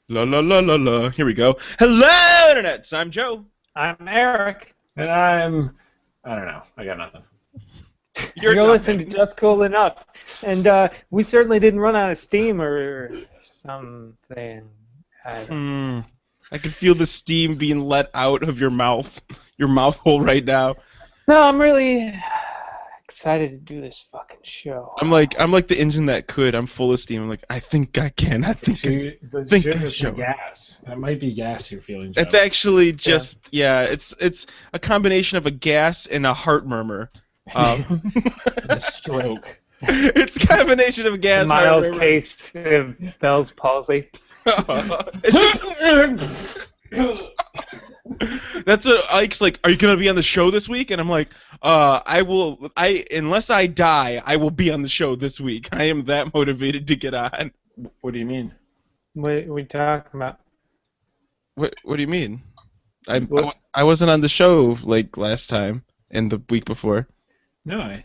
La la la la la. Here we go. Hello, internets. I'm Joe. I'm Eric. And I don't know. I got nothing. You're You're listening to nothing. Just Cool Enough. And we certainly didn't run out of steam or something. I can feel the steam being let out of your mouth hole right now. No, I'm really excited to do this fucking show. I'm like the engine that could. I'm full of steam. I'm like, I think I can. I think. The think shit I is the should. gas. That might be gas you're feeling, Joe. It's actually just It's a combination of a gas and a heart murmur. a stroke. It's a combination of gas. A heart mild murmur. case of Bell's palsy. That's what Ike's like. Are you gonna be on the show this week? And I'm like, I will. Unless I die, I will be on the show this week. I am that motivated to get on. What do you mean? What are we talking about? What do you mean? I wasn't on the show like last time and the week before. No,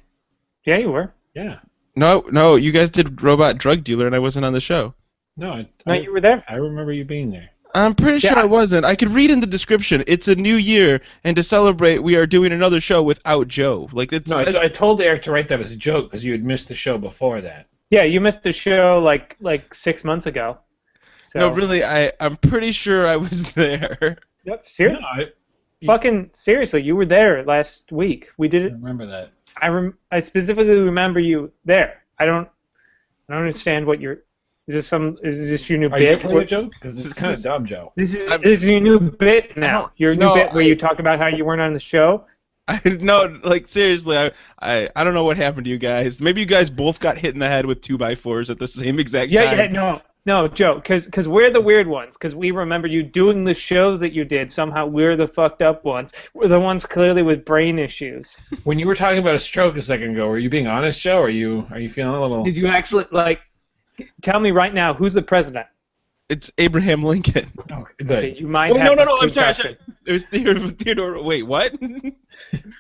Yeah, you were. yeah. No, you guys did Robot Drug Dealer and I wasn't on the show. No, No, you were there. I remember you being there. I'm pretty sure Yeah. I wasn't. I could read in the description. It's a new year, and to celebrate, we are doing another show without Joe. Like it No, says. I told Eric to write that as a joke because you had missed the show before that. Yeah, you missed the show like 6 months ago. So, No, really, I'm pretty sure I was there. Yep, seriously. No, Fucking seriously, you were there last week. We did I it. remember that. I specifically remember you there. I don't understand what you're. Is this your new Are you bit? playing a joke? Because it's kind of dumb, Joe. This is I'm- this is your new bit now. Your new no, bit where you talk about how you weren't on the show. No, like seriously, I don't know what happened to you guys. Maybe you guys both got hit in the head with 2x4s at the same exact time. No, Joe, because we're the weird ones. Because we remember you doing the shows that you did. Somehow we're the fucked up ones. We're the ones clearly with brain issues. When you were talking about a stroke a second ago, were you being honest, Joe? Or are you feeling a little? Did you actually tell me right now who's the president? It's Abraham Lincoln. Oh, Okay, good. you might Oh, have no, a I'm sorry. concussion. It was Theodore. Wait, what?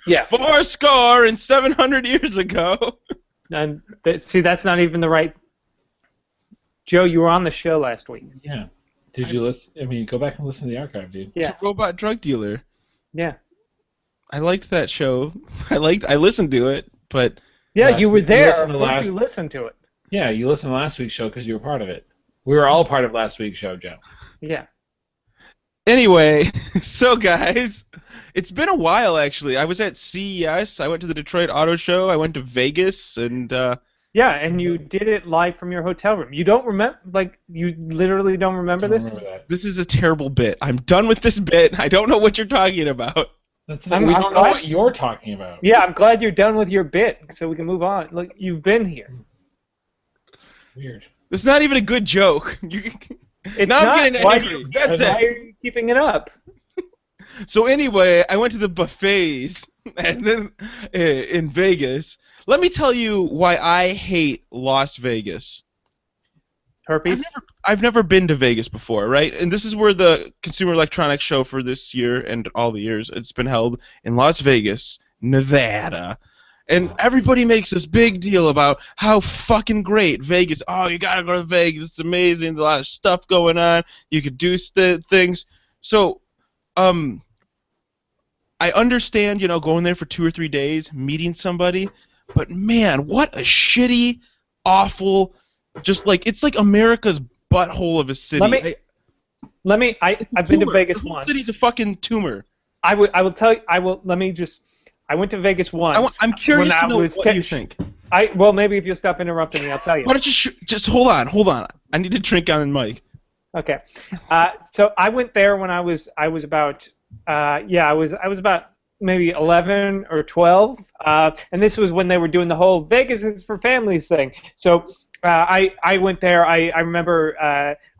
Yeah. 400 and 700 years ago. And see, that's not even the right. Joe, you were on the show last week. Yeah. Did you listen? I mean, go back and listen to the archive, dude. Yeah. Robot Drug Dealer. Yeah. I liked that show. I listened to it, but Yeah, Last you were week- you there. listened to Why last- did you listen to it? Yeah, you listened to last week's show because you were part of it. We were all part of last week's show, Joe. Yeah. anyway, so guys, it's been a while actually. I was at CES. I went to the Detroit Auto Show. I went to Vegas, and Yeah, and you did it live from your hotel room. You don't remember, you literally don't remember Don't this? remember that. this is a terrible bit. I'm done with this bit. I don't know what you're talking about. That's I'm- we I'm don't know glad- what you're talking about. Yeah, I'm glad you're done with your bit, so we can move on. Look, you've been here. Weird. It's not even a good joke. It's Now I'm not. getting Why angry. do you- That's why it. are you keeping it up? So anyway, I went to the buffets and then in Vegas. Let me tell you why I hate Las Vegas. Herpes? I've never been to Vegas before, right? And this is where the Consumer Electronics Show for this year and all the years it's been held in Las Vegas, Nevada. And everybody makes this big deal about how fucking great Vegas. Oh, you gotta go to Vegas. It's amazing. There's a lot of stuff going on. You could do things. So, I understand, going there for 2 or 3 days, meeting somebody, but man, what a shitty, awful, it's like America's butthole of a city. I've been to Tumor. Vegas The whole once. city's a fucking tumor. I will tell you. I went to Vegas once. I'm curious when to I know was what 10 you think. Well, maybe if you'll stop interrupting me, I'll tell you. Why don't you just hold on? I need to drink on the mic. Okay. So I went there when I was about I was about maybe 11 or 12, and this was when they were doing the whole Vegas is for families thing. So I went there. I remember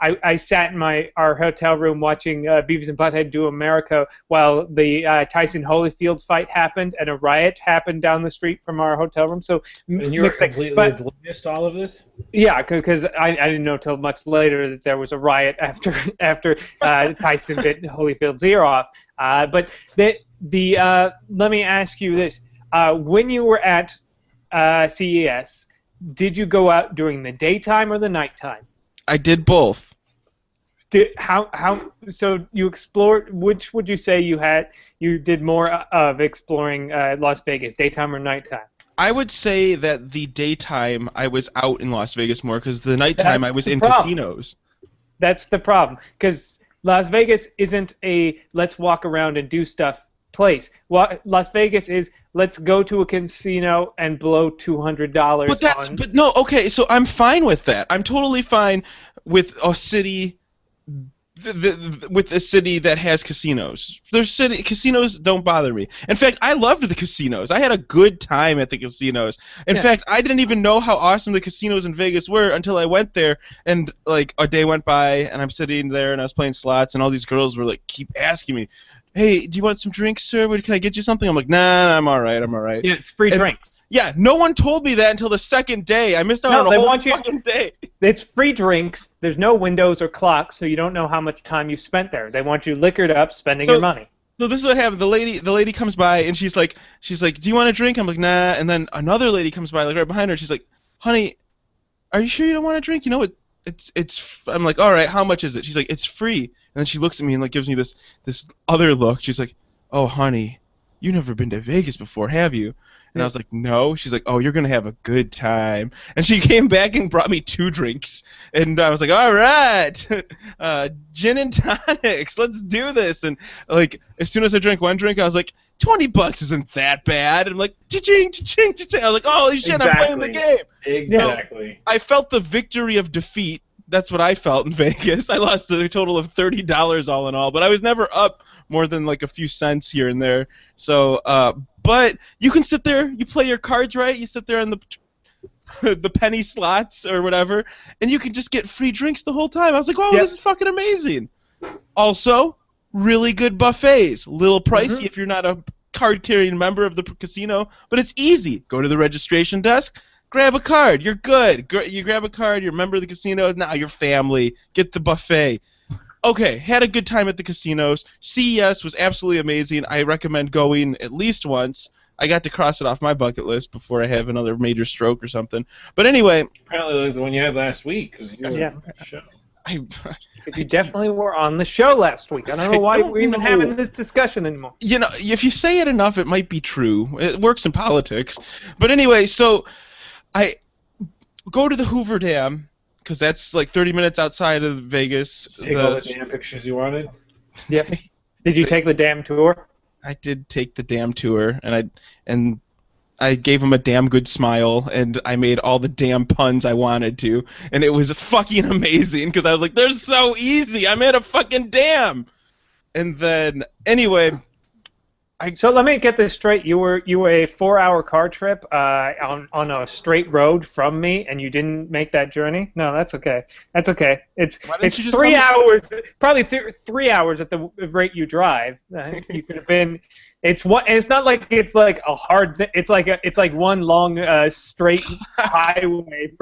I sat in our hotel room watching Beavis and Butthead do America while the Tyson Holyfield fight happened and a riot happened down the street from our hotel room. So And you were mixed thing. completely But oblivious to all of this? yeah, because I didn't know till much later that there was a riot after Tyson bit Holyfield's ear off. But let me ask you this: when you were at CES, did you go out during the daytime or the nighttime? I did both. So you explored? Which would you say you did more of exploring Las Vegas, daytime or nighttime? I would say that the daytime I was out in Las Vegas more because the nighttime I That's was the in problem. casinos. That's the problem, because Las Vegas isn't a let's walk around and do stuff place. Las Vegas is let's go to a casino and blow $200 on. But no, okay, so I'm fine with that. I'm totally fine with a city with a city that has casinos. Casinos don't bother me. In fact, I loved the casinos. I had a good time at the casinos. In fact, I didn't even know how awesome the casinos in Vegas were until I went there, and like a day went by and I'm sitting there and I was playing slots and all these girls were like keep asking me, "Hey, do you want some drinks, sir? Can I get you something?" I'm like, "Nah, I'm all right. I'm all right." Yeah, it's free drinks. Yeah, no one told me that until the second day. I missed out on a whole fucking day. It's free drinks. There's no windows or clocks, so you don't know how much time you spent there. They want you liquored up, spending your money. So this is what happened. The lady comes by and she's like, "Do you want a drink?" I'm like, "Nah." And then another lady comes by, like right behind her. She's like, "Honey, are you sure you don't want a drink? You know it's." I'm like, "All right, how much is it?" She's like, "It's free." And then she looks at me and like gives me this other look. She's like, "Oh, honey, you've never been to Vegas before, have you?" And I was like, "No." She's like, "Oh, you're gonna have a good time." And she came back and brought me 2 drinks, and I was like, "All right, gin and tonics, let's do this." And like, as soon as I drank one drink, I was like, $20 isn't that bad. And I'm like, cha-ching, cha-ching, cha-ching. I was like, "Holy shit, exactly. I'm playing the game." Exactly. So I felt the victory of defeat. That's what I felt in Vegas. I lost a total of $30 all in all, but I was never up more than like a few cents here and there. So, but you can sit there, you play your cards right, you sit there on the penny slots or whatever, and you can just get free drinks the whole time. I was like, "Wow, this is fucking amazing." Also, really good buffets. Little pricey if you're not a card-carrying member of the casino, but it's easy. Go to the registration desk. Grab a card. You're good. You grab a card. You're a member of the casino. Now you're family. Get the buffet. Okay, had a good time at the casinos. CES was absolutely amazing. I recommend going at least once. I got to cross it off my bucket list before I have another major stroke or something. But anyway. Apparently like the one you had last week. Cause you were on the show. Because you definitely were on the show last week. I don't know why we're even having this discussion anymore. You know, if you say it enough, it might be true. It works in politics. But anyway, so I go to the Hoover Dam, because that's like 30 minutes outside of Vegas. Take all the damn pictures you wanted? Yep. Did you take the damn tour? I did take the damn tour, and I gave him a damn good smile, and I made all the damn puns I wanted to, and it was fucking amazing, because I was like, they're so easy, I'm at a fucking dam! And then, anyway... So let me get this straight. You were a 4-hour car trip on a straight road from me, and you didn't make that journey? No, that's okay. That's okay. It's 3 hours, probably 3 hours at the rate you drive. You could have been. It's not like it's like a hard thing. It's like one long straight highway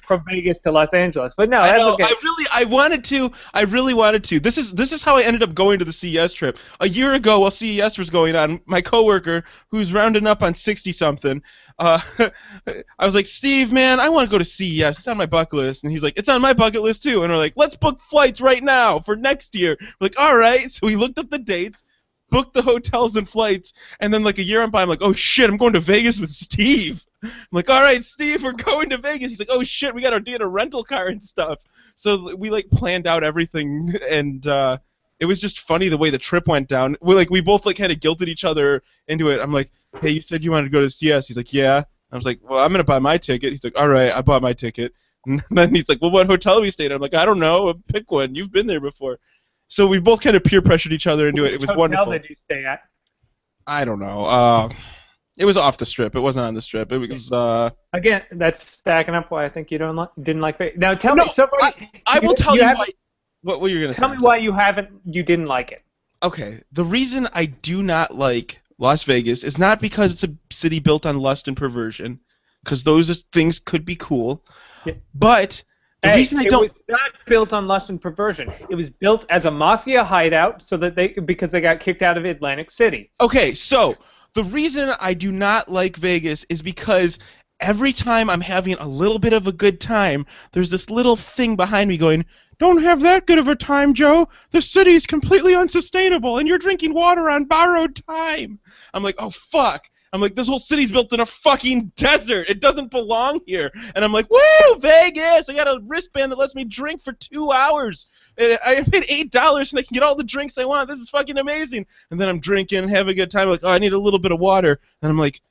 from Vegas to Los Angeles. But no, that's okay. I really wanted to. This is how I ended up going to the CES trip. A year ago, while CES was going on, my coworker, who's rounding up on 60-something, I was like, "Steve, man, I want to go to CES. It's on my bucket list." And he's like, "It's on my bucket list too." And we're like, "Let's book flights right now for next year." We're like, "All right." So we looked up the dates, booked the hotels and flights, and then like a year on by, I'm like, "Oh shit, I'm going to Vegas with Steve." I'm like, "All right, Steve, we're going to Vegas." He's like, "Oh shit, we got to get a rental car and stuff." So we like planned out everything, and it was just funny the way the trip went down. We both like kind of guilted each other into it. I'm like, "Hey, you said you wanted to go to CS." He's like, "Yeah." I was like, "Well, I'm gonna buy my ticket." He's like, "All right, I bought my ticket." And then he's like, "Well, what hotel we stayed at?" I'm like, "I don't know. Pick one. You've been there before." So we both kind of peer pressured each other into it. It was wonderful. What hotel did you stay at? I don't know. It was off the strip. It wasn't on the strip. It was. Again, that's stacking up why I think you didn't like Vegas. Now tell me. So I will tell you why. What were you gonna say? Tell me why you didn't like it. Okay, the reason I do not like Las Vegas is not because it's a city built on lust and perversion, because those things could be cool, but the reason I don't. It was not built on lust and perversion. It was built as a mafia hideout because they got kicked out of Atlantic City. Okay, so the reason I do not like Vegas is because every time I'm having a little bit of a good time, there's this little thing behind me going, "Don't have that good of a time, Joe. The city is completely unsustainable, and you're drinking water on borrowed time." I'm like, oh, fuck. I'm like, this whole city's built in a fucking desert. It doesn't belong here. And I'm like, woo, Vegas! I got a wristband that lets me drink for 2 hours. And I paid $8 and I can get all the drinks I want. This is fucking amazing. And then I'm drinking, having a good time. Like, oh, I need a little bit of water. And I'm like,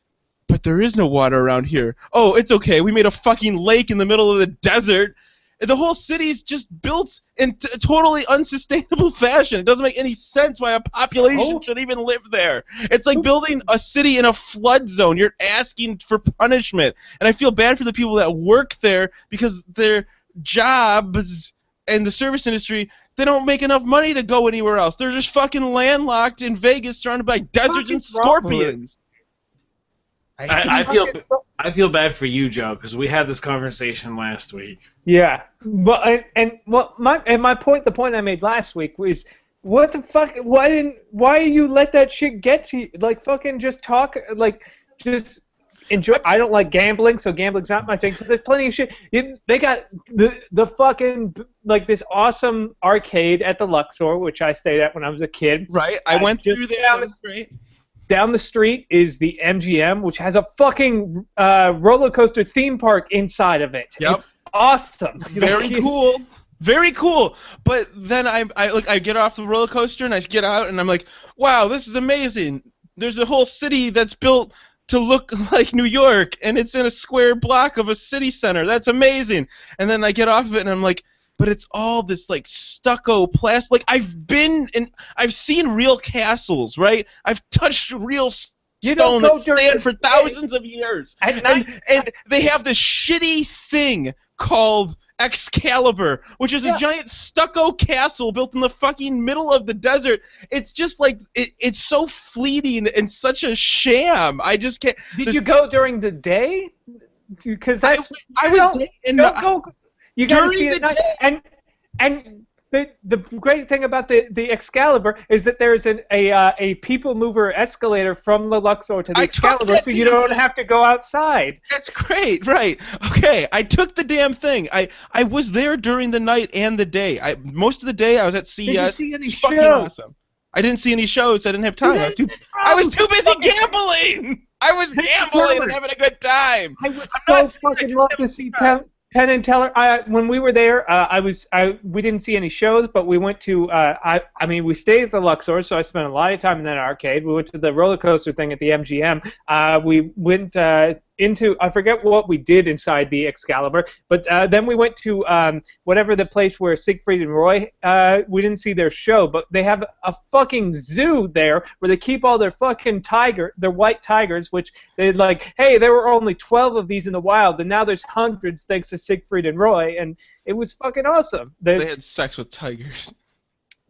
but there is no water around here. Oh, it's okay. We made a fucking lake in the middle of the desert. The whole city's just built in a totally unsustainable fashion. It doesn't make any sense why a population should even live there. It's like building a city in a flood zone. You're asking for punishment. And I feel bad for the people that work there because their jobs in the service industry, they don't make enough money to go anywhere else. They're just fucking landlocked in Vegas surrounded by deserts and scorpions. I feel bad for you, Joe, because we had this conversation last week. Yeah, but my point, the point I made last week was, what the fuck? Why you let that shit get to you? Like, fucking just talk, like, just enjoy. I don't like gambling, so gambling's not my thing. But there's plenty of shit. They got the fucking, like, this awesome arcade at the Luxor, which I stayed at when I was a kid. Right, I went through there. That was great. Down the street is the MGM, which has a fucking roller coaster theme park inside of it. Yep. It's awesome. Very cool. Very cool. But then I get off the roller coaster and I get out and I'm like, wow, this is amazing. There's a whole city that's built to look like New York, and it's in a square block of a city center. That's amazing. And then I get off of it and I'm like, but it's all this, like, stucco plastic. Like, I've seen real castles, right? I've touched real stone that stand for thousands of years. And they have this shitty thing called Excalibur, which is a giant stucco castle built in the fucking middle of the desert. It's just like, it's so fleeting and such a sham. I just can't. Did you go during the day? Because that's... I was... You gotta see it at night. And the great thing about the Excalibur is that there's a people mover escalator from the Luxor to the Excalibur, so you don't have to go outside. That's great, right? Okay, I took the damn thing. I was there during the night and the day. Most of the day I was at CES. Did you see any fucking shows? Awesome. I didn't see any shows. I didn't have time. I was too busy gambling. I was gambling and having a good time. I would so fucking love to see Penn and Teller. When we were there, we didn't see any shows, but we went to. We stayed at the Luxor, so I spent a lot of time in that arcade. We went to the roller coaster thing at the MGM. We went into, I forget what we did inside the Excalibur, but then we went to whatever the place where Siegfried and Roy. We didn't see their show, but they have a fucking zoo there where they keep all their fucking their white tigers, which they like. Hey, there were only 12 of these in the wild, and now there's hundreds thanks to Siegfried and Roy, and it was fucking awesome. They had sex with tigers.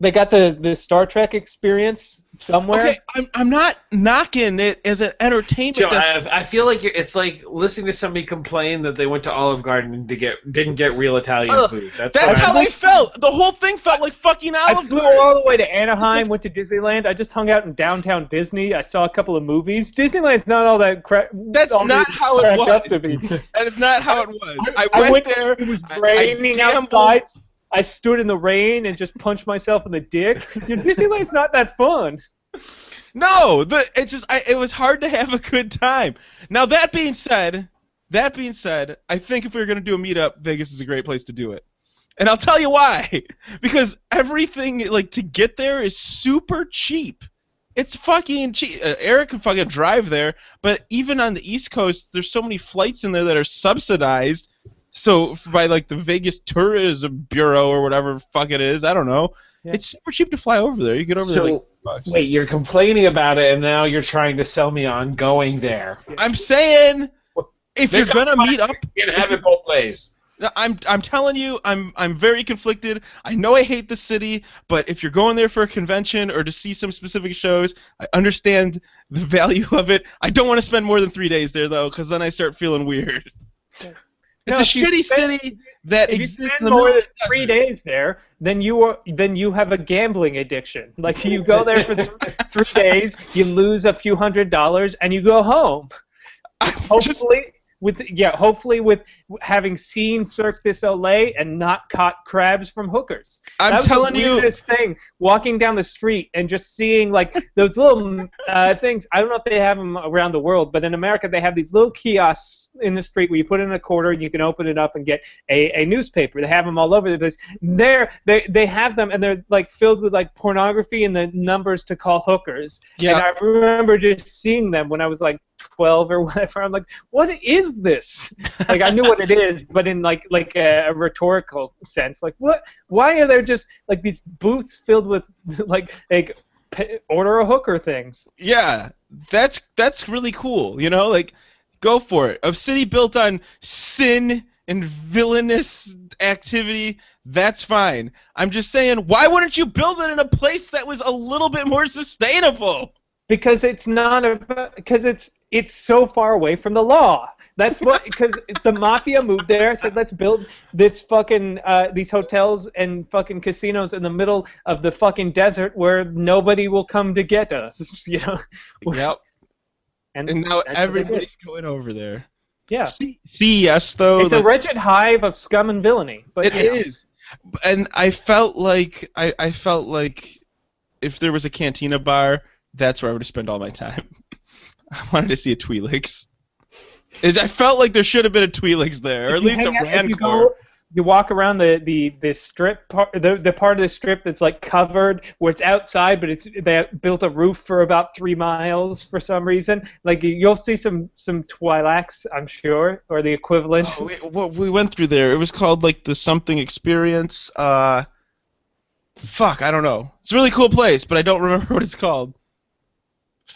They got the Star Trek experience somewhere. Okay, I'm not knocking it as an entertainment. Joe, I feel like it's like listening to somebody complain that they went to Olive Garden and didn't get real Italian food. That's how I felt. The whole thing felt like fucking Olive Garden. I flew all the way to Anaheim, went to Disneyland. I just hung out in downtown Disney. I saw a couple of movies. Disneyland's not all that crap. That's not how it was. That is not how it was. I went there. It was raining outside. I stood in the rain and just punched myself in the dick. Disneyland's not that fun. No, it was hard to have a good time. Now that being said, I think if we were gonna do a meetup, Vegas is a great place to do it, and I'll tell you why. Because everything, like, to get there is super cheap. It's fucking cheap. Eric can fucking drive there, but even on the East Coast, there's so many flights in there that are subsidized. So by, like, the Vegas Tourism Bureau or whatever the fuck it is, I don't know. Yeah. It's super cheap to fly over there. You get over there like $2. Wait, you're complaining about it, and now you're trying to sell me on going there. I'm saying, if you're gonna meet up, you can have it both ways. I'm telling you, I'm very conflicted. I know I hate the city, but if you're going there for a convention or to see some specific shows, I understand the value of it. I don't want to spend more than 3 days there though, because then I start feeling weird. Yeah. It's a shitty city that exists in the middle more than 3 days there, then you have a gambling addiction. Like, you go there for 3 days, you lose a few $100s, and you go home. Hopefully, hopefully with having seen Cirque du Soleil and not caught crabs from hookers. I'm telling the you, weirdest thing, walking down the street and just seeing like those little things. I don't know if they have them around the world, but in America they have these little kiosks in the street where you put in a quarter and you can open it up and get a newspaper. They have them all over the place. They have them and they're like filled with like pornography and the numbers to call hookers. Yeah. And I remember just seeing them when I was like 12 or whatever. I'm like, what is this? Like I knew what it is, but in like a rhetorical sense. Like what? Why are there just like these booths filled with like order a hooker things? Yeah, that's really cool. You know, like go for it. A city built on sin and villainous activity, that's fine. I'm just saying, why wouldn't you build it in a place that was a little bit more sustainable? Because it's not because it's so far away from the law. That's what, because the mafia moved there, said let's build this fucking these hotels and fucking casinos in the middle of the fucking desert where nobody will come to get us. You know. Yep. And now everybody's going over there. Yeah. CES though. It's a wretched hive of scum and villainy. But it is. And I felt like I felt like if there was a cantina bar, that's where I would spend all my time. I wanted to see a Twi'leks. I felt like there should have been a Twi'leks there, or at least a Rancor. You walk around the strip part, the part of the strip that's like covered, where it's outside, but they built a roof for about 3 miles for some reason. Like you'll see some Twi'leks, I'm sure, or the equivalent. Oh, we went through there. It was called like the something experience. Fuck, I don't know. It's a really cool place, but I don't remember what it's called.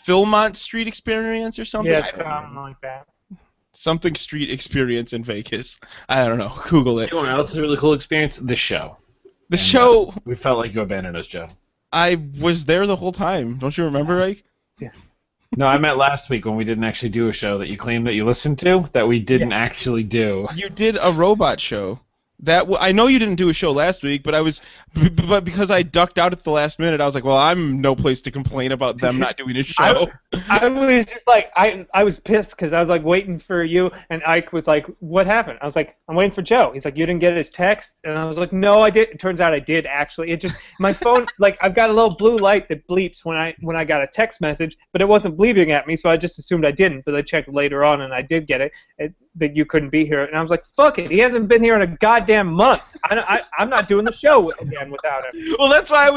Philmont Street Experience or something? Yeah, something like that. Something Street Experience in Vegas. I don't know. Google it. You know what else is a really cool experience? The show. The show. We felt like you abandoned us, Joe. I was there the whole time. Don't you remember, Ike? Yeah. No, I meant last week when we didn't actually do a show that you claimed that you listened to that we didn't actually do. You did a robot show. I know you didn't do a show last week, but because I ducked out at the last minute, I was like, well, I'm no place to complain about them not doing a show. I was just like, I was pissed because I was like waiting for you, and Ike was like, what happened? I was like, I'm waiting for Joe. He's like, you didn't get his text? And I was like, no, I did. It turns out I did actually. It just, my phone, like I've got a little blue light that bleeps when I got a text message, but it wasn't bleeping at me, so I just assumed I didn't, but I checked later on and I did get it, that you couldn't be here. And I was like, fuck it, he hasn't been here in a goddamn month. I'm not doing the show again without him. Well, that's why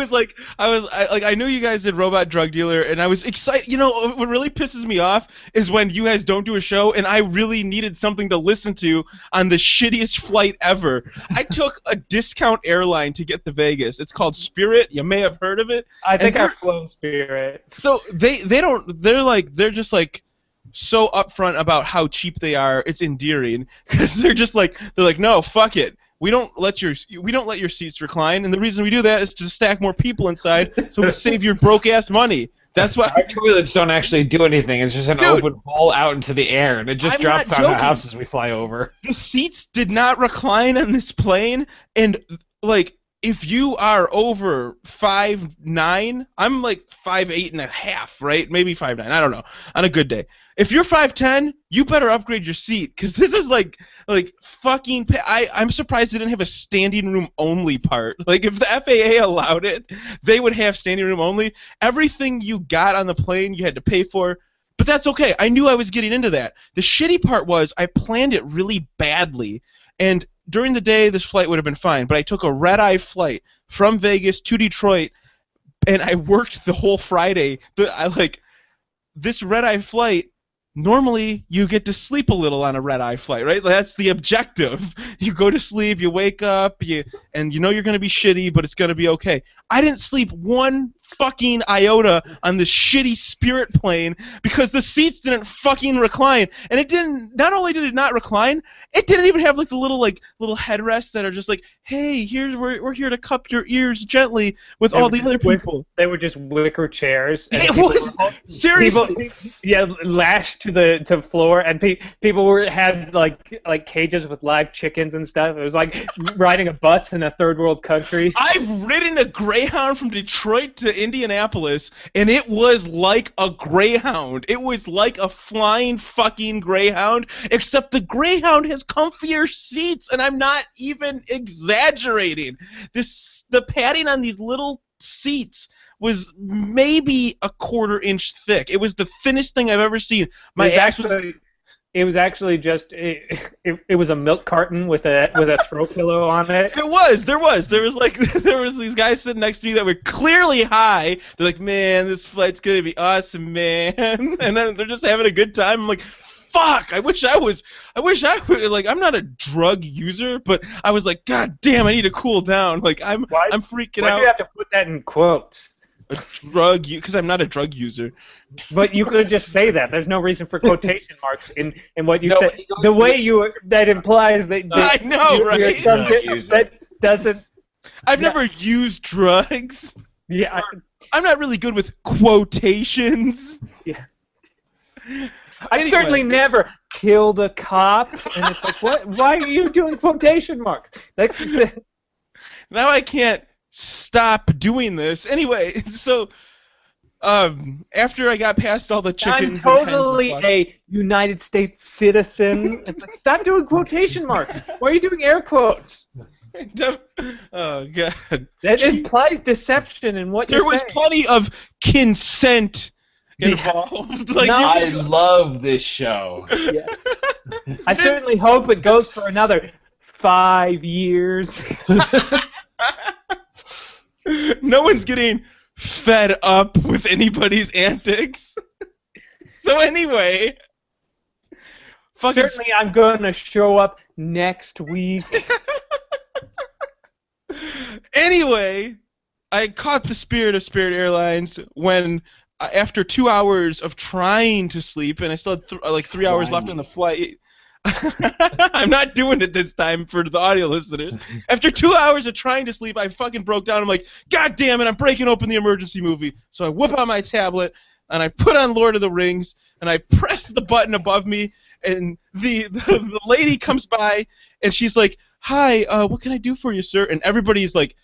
I knew you guys did Robot Drug Dealer, and I was excited. You know, what really pisses me off is when you guys don't do a show, and I really needed something to listen to on the shittiest flight ever. I took a discount airline to get to Vegas. It's called Spirit. You may have heard of it. I think I've flown Spirit. So they're just like so upfront about how cheap they are. It's endearing because they're like, no, fuck it. We don't let your seats recline, and the reason we do that is to stack more people inside, so we save your broke ass money. That's why our toilets don't actually do anything. It's just an open hole out into the air, and it just drops on the houses we fly over. The seats did not recline on this plane, and like if you are over 5'9", I'm like 5'8.5", right? Maybe 5'9", I don't know. On a good day. If you're 5'10", you better upgrade your seat, because this is like fucking. I'm surprised they didn't have a standing room only part. Like if the FAA allowed it, they would have standing room only. Everything you got on the plane, you had to pay for. But that's okay. I knew I was getting into that. The shitty part was I planned it really badly, and during the day this flight would have been fine. But I took a red-eye flight from Vegas to Detroit, and I worked the whole Friday. This red-eye flight. Normally, you get to sleep a little on a red-eye flight, right? That's the objective. You go to sleep, you wake up, and you know you're going to be shitty, but it's going to be okay. I didn't sleep one fucking iota on this shitty Spirit plane because the seats didn't fucking recline. And it didn't. Not only did it not recline, it didn't even have like the little headrests that are just like, hey, we're here to cup your ears gently with all the other people. They were just wicker chairs. And it was seriously. Lashed to the floor, and people had like cages with live chickens and stuff. It was like riding a bus in a third world country. I've ridden a Greyhound from Detroit to Indianapolis, and it was like a Greyhound. It was like a flying fucking Greyhound, except the Greyhound has comfier seats, and I'm not even exaggerating. The padding on these little seats was maybe a quarter-inch thick. It was the thinnest thing I've ever seen. It was actually just it was a milk carton with a throw pillow on it. There was these guys sitting next to me that were clearly high. They're like, man, this flight's gonna be awesome, man, and then they're just having a good time. I'm like, fuck, I wish I would, like, I'm not a drug user, but I was like, god damn, I need to cool down. Like, I'm freaking out. Why do you have to put that in quotes? Because I'm not a drug user. But you could just say that. There's no reason for quotation marks in what you said. The way that implies that I know, right? That doesn't. I've never used drugs. Yeah, I'm not really good with quotations. Yeah. I certainly never killed a cop, and it's like, what? Why are you doing quotation marks? Now I can't stop doing this. Anyway, so after I got past all the chickens, I'm totally a United States citizen. It's like, stop doing quotation marks. Why are you doing air quotes? Oh god, that implies deception in what there was plenty of consent involved. Like, I love this show. Yeah. I certainly hope it goes for another 5 years. No one's getting fed up with anybody's antics. So anyway, certainly I'm going to show up next week. Anyway, I caught the spirit of Spirit Airlines when, after 2 hours of trying to sleep, and I still had like 3 hours left on the flight. I'm not doing it this time for the audio listeners. After 2 hours of trying to sleep, I fucking broke down. I'm like, god damn it, I'm breaking open the emergency movie. So I whip out my tablet, and I put on Lord of the Rings, and I press the button above me, and the lady comes by, and she's like, hi, what can I do for you, sir? And everybody's like,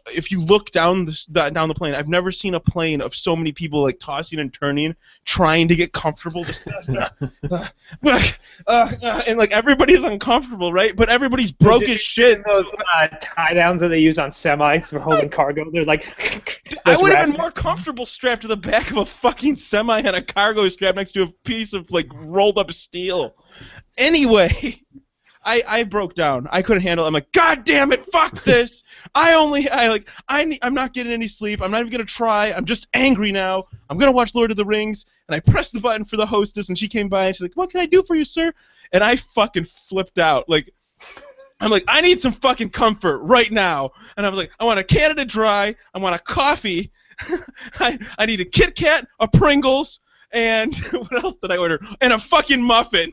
if you look down the plane, I've never seen a plane of so many people like tossing and turning, trying to get comfortable, just and like everybody's uncomfortable, right? But everybody's broke as shit. Those tie downs that they use on semis for holding cargo, they're like. I would have been more comfortable strapped to the back of a fucking semi and a cargo strap next to a piece of like rolled up steel. Anyway. I broke down. I couldn't handle it. I'm like, god damn it, fuck this. I'm not getting any sleep. I'm not even gonna try. I'm just angry now. I'm gonna watch Lord of the Rings. And I pressed the button for the hostess, and she came by and she's like, what can I do for you, sir? And I fucking flipped out. Like, I'm like, I need some fucking comfort right now. And I was like, I want a Canada Dry. I want a coffee. I need a Kit Kat, a Pringles, and what else did I order? And a fucking muffin.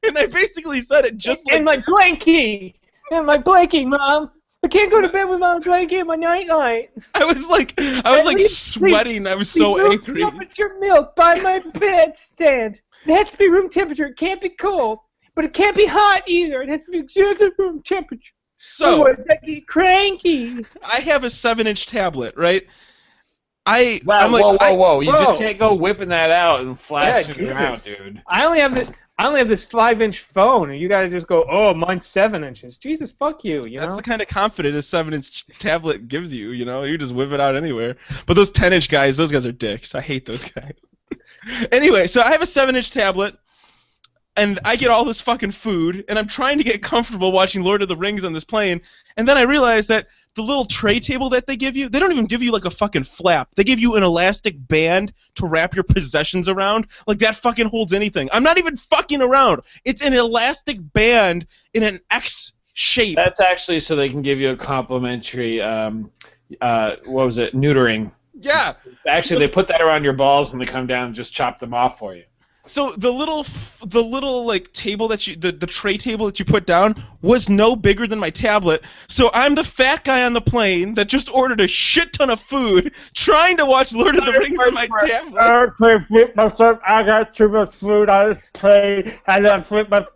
And I basically said it just like... And my blankie! And my blankie, Mom! I can't go to bed without a blankie and my night-night! I was like sweating. I was so angry. Room temperature milk by my bedstand. It has to be room temperature. It can't be cold. But it can't be hot either. It has to be exactly room temperature. So... Otherwise I get cranky. I have a 7-inch tablet, right? Whoa! You just can't go whipping that out and flashing it around, dude. I only have this 5-inch phone, and you gotta just go, oh, mine's 7 inches. Jesus, fuck you, you know? That's the kind of confidence a 7-inch tablet gives you, you know? You just whip it out anywhere. But those 10-inch guys, those guys are dicks. I hate those guys. Anyway, so I have a 7-inch tablet, and I get all this fucking food, and I'm trying to get comfortable watching Lord of the Rings on this plane, and then I realize that the little tray table that they give you, they don't even give you like a fucking flap. They give you an elastic band to wrap your possessions around. Like that fucking holds anything. I'm not even fucking around. It's an elastic band in an X shape. That's actually so they can give you a complimentary, what was it, neutering. Yeah. Actually, they put that around your balls and they come down and just chop them off for you. So the little like table that the tray table that you put down was no bigger than my tablet. So I'm the fat guy on the plane that just ordered a shit ton of food, trying to watch Lord of the Rings on my tablet. I can't flip myself. I got too much food on the plane. I don't flip my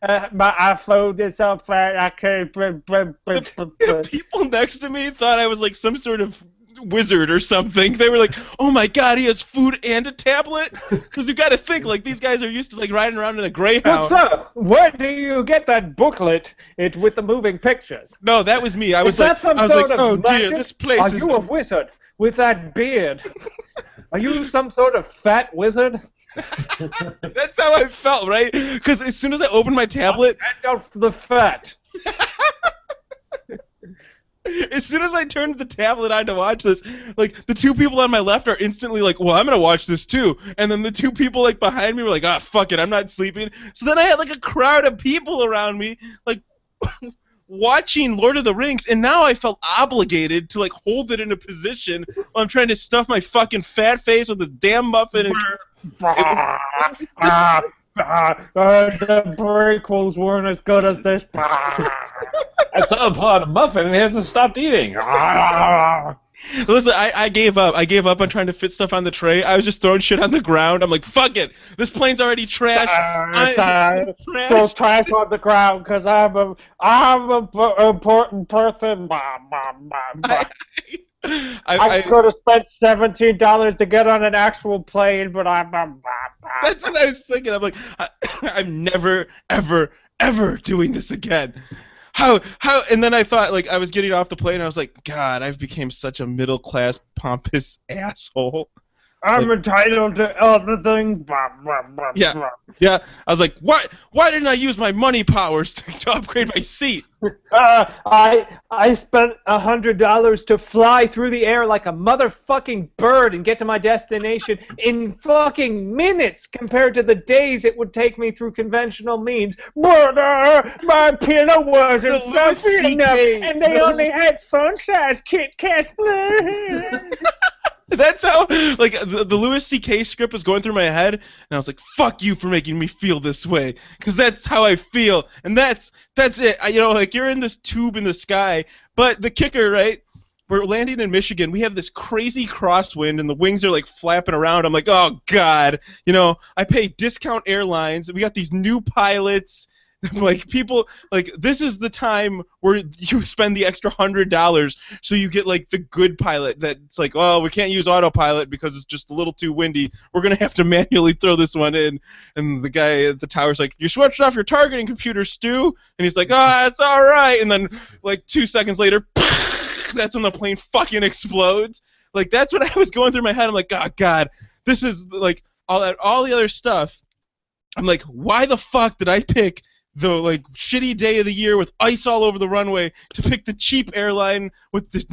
iPhone is so fat. I can't. The people next to me thought I was like some sort of wizard or something. They were like, "Oh my God, he has food and a tablet." Because you got to think like these guys are used to like riding around in a Greyhound. What's up? Where do you get that booklet? With the moving pictures. No, that was me. I was Is that some sort of "Oh dear, magic? this place Are is." you a wizard with that beard? Are you some sort of fat wizard? That's how I felt, right? Because as soon as I opened my tablet, Hand out the fat. as soon as I turned the tablet on to watch this, like the two people on my left are instantly like, "Well, I'm gonna watch this too," and then the two people like behind me were like, "Ah, fuck it, I'm not sleeping." So then I had like a crowd of people around me, like. Watching Lord of the Rings, and now I felt obligated to like hold it in a position while I'm trying to stuff my fucking fat face with a damn muffin. And The prequels weren't as good as this. I saw him pull out a muffin and he hasn't stopped eating. Listen, I gave up. I gave up on trying to fit stuff on the tray. I was just throwing shit on the ground. I'm like, fuck it. This plane's already trashed. Throw trash on the ground because I'm a important person. I could have spent $17 to get on an actual plane, but I'm. That's what I was thinking. I'm like, I'm never, ever, ever doing this again. How, and then I thought, like, I was getting off the plane, and I was like, God, I've become such a middle-class, pompous asshole. I'm entitled to other things. Yeah. I was like, why didn't I use my money powers to upgrade my seat? I spent $100 to fly through the air like a motherfucking bird and get to my destination in fucking minutes compared to the days it would take me through conventional means. But my pillow wasn't fluffy enough, and they only had fun-size Kit Kats. That's how, like, the Louis C.K. script was going through my head, and I was like, fuck you for making me feel this way, because that's how I feel, and that's it. You know, like, you're in this tube in the sky, but the kicker, right, we're landing in Michigan, we have this crazy crosswind, and the wings are, like, flapping around. I'm like, oh, God, you know, I pay Discount Airlines, and we got these new pilots. Like, people, like, this is the time where you spend the extra $100 so you get, like, the good pilot that's like, oh, we can't use autopilot because it's just a little too windy. We're going to have to manually throw this one in. And the guy at the tower's like, you switched off your targeting computer, Stu? And he's like, it's all right. And then, like, 2 seconds later, that's when the plane fucking explodes. Like, that's what I was going through my head. I'm like, oh, God, this is, like, all the other stuff. I'm like, why the fuck did I pick the like shitty day of the year with ice all over the runway to pick the cheap airline with the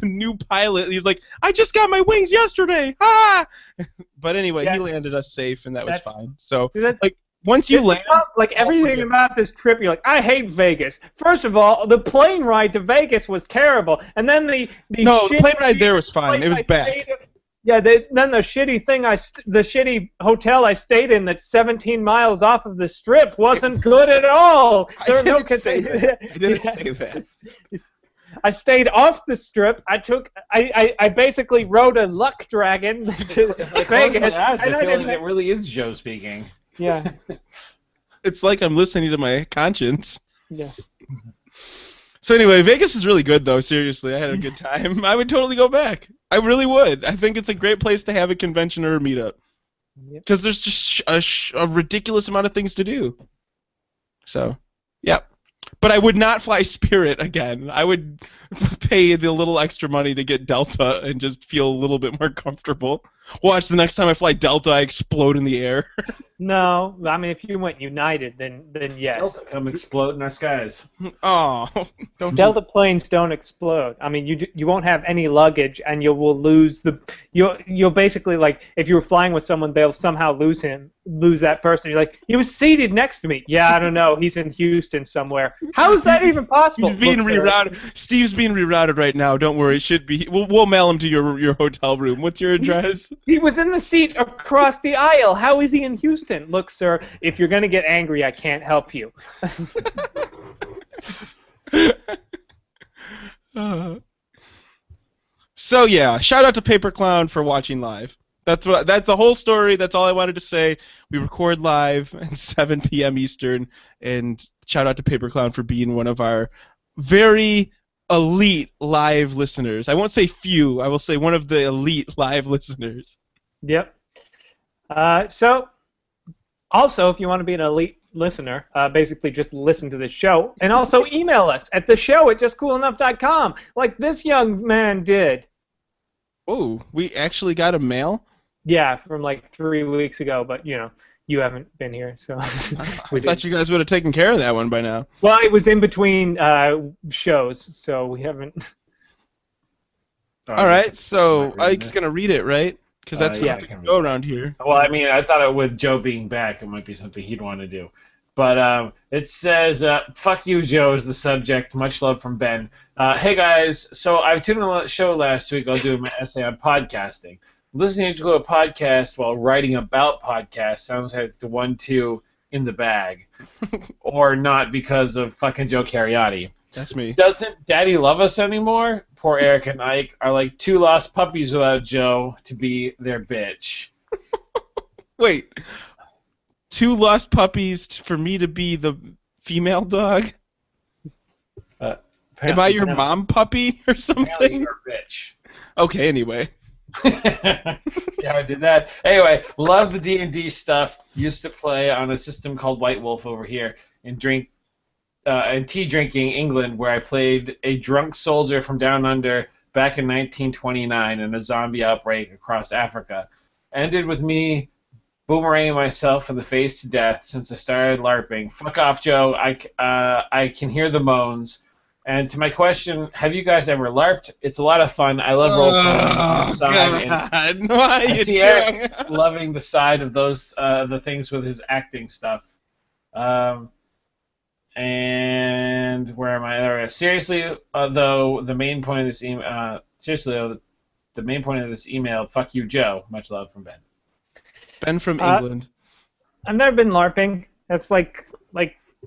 new pilot? He's like, I just got my wings yesterday. But anyway, he landed us safe, and that was fine. So like once you land, like everything about this trip, you're like, I hate Vegas. First of all, the plane ride to Vegas was terrible, and then the plane ride there was fine. It was bad. Yeah, then the shitty hotel I stayed in that's 17 miles off of the strip wasn't good at all. I didn't say that. I stayed off the strip. I basically rode a luck dragon to Vegas. I feel like it really is Joe speaking. Yeah. It's like I'm listening to my conscience. Yeah. So anyway, Vegas is really good, though. Seriously, I had a good time. I would totally go back. I really would. I think it's a great place to have a convention or a meetup. Because there's just a ridiculous amount of things to do. So, yeah. But I would not fly Spirit again. I would pay the little extra money to get Delta and just feel a little bit more comfortable. Watch, the next time I fly Delta, I explode in the air. No, I mean, if you went United, then yes. Delta come explode in our skies. Oh, Delta planes don't explode. I mean, you won't have any luggage, and you will lose you'll basically, like, if you were flying with someone, they'll somehow lose that person. You're like, he was seated next to me. Yeah, I don't know. He's in Houston somewhere. How is that even possible? He's being rerouted. Steve's being rerouted right now. Don't worry. It should be. We'll mail him to your hotel room. What's your address? He was in the seat across the aisle. How is he in Houston? Look, sir, if you're going to get angry, I can't help you. So yeah, shout out to Paper Clown for watching live. That's the whole story. That's all I wanted to say. We record live at 7 p.m. Eastern, and shout out to Paper Clown for being one of our very elite live listeners. I won't say few. I will say one of the elite live listeners. Yep. So, also, if you want to be an elite listener, basically just listen to the show. And also email us at theshow@justcoolenough.com, like this young man did. Oh, we actually got a mail? Yeah, from like 3 weeks ago, but, you haven't been here, so I we thought didn't. you guys would have taken care of that one by now. Well, it was in between shows, so we haven't. All right, so Ike's going to read it, right? Because that's yeah, how we go around here. Well, I mean, I thought with Joe being back, it might be something he'd want to do. But it says, fuck you, Joe, is the subject. Much love from Ben. Hey, guys. So I tuned in the show last week. I'll do my essay on podcasting. Listening to a podcast while writing about podcasts sounds like the 1-2 in the bag. Or not because of fucking Joe Cariotti. That's me. Doesn't Daddy love us anymore? Poor Eric and Ike are like two lost puppies without Joe to be their bitch. Wait. 2 lost puppies for me to be the female dog? Am I your mom puppy or something? You're a bitch. Okay, anyway. See how I did that? Anyway, love the D&D stuff. Used to play on a system called White Wolf over here and tea drinking England, where I played a drunk soldier from down under back in 1929 in a zombie outbreak across Africa. Ended with me boomeranging myself in the face to death since I started LARPing. Fuck off, Joe. I can hear the moans. And to my question, have you guys ever LARPed? It's a lot of fun. I love role-playing. God. Why are you see Eric loving the side of those the things with his acting stuff. And where am I? There. Seriously, though, the main point of this email. The main point of this email. Fuck you, Joe. Much love from Ben. Ben from England. I've never been LARPing. That's like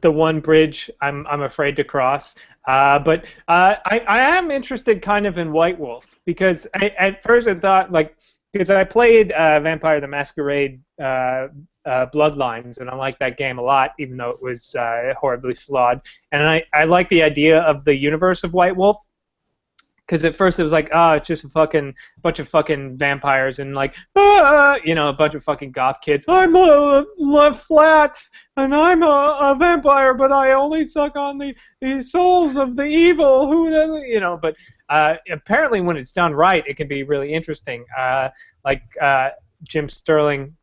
the one bridge I'm afraid to cross. But I am interested kind of in White Wolf because at first I thought because I played Vampire the Masquerade Bloodlines, and I like that game a lot, even though it was horribly flawed. And I like the idea of the universe of White Wolf, because at first it was like, it's just a bunch of fucking vampires and a bunch of fucking goth kids. I'm left flat, and I'm a vampire, but I only suck on the souls of the evil. But apparently when it's done right, it can be really interesting. Jim Sterling,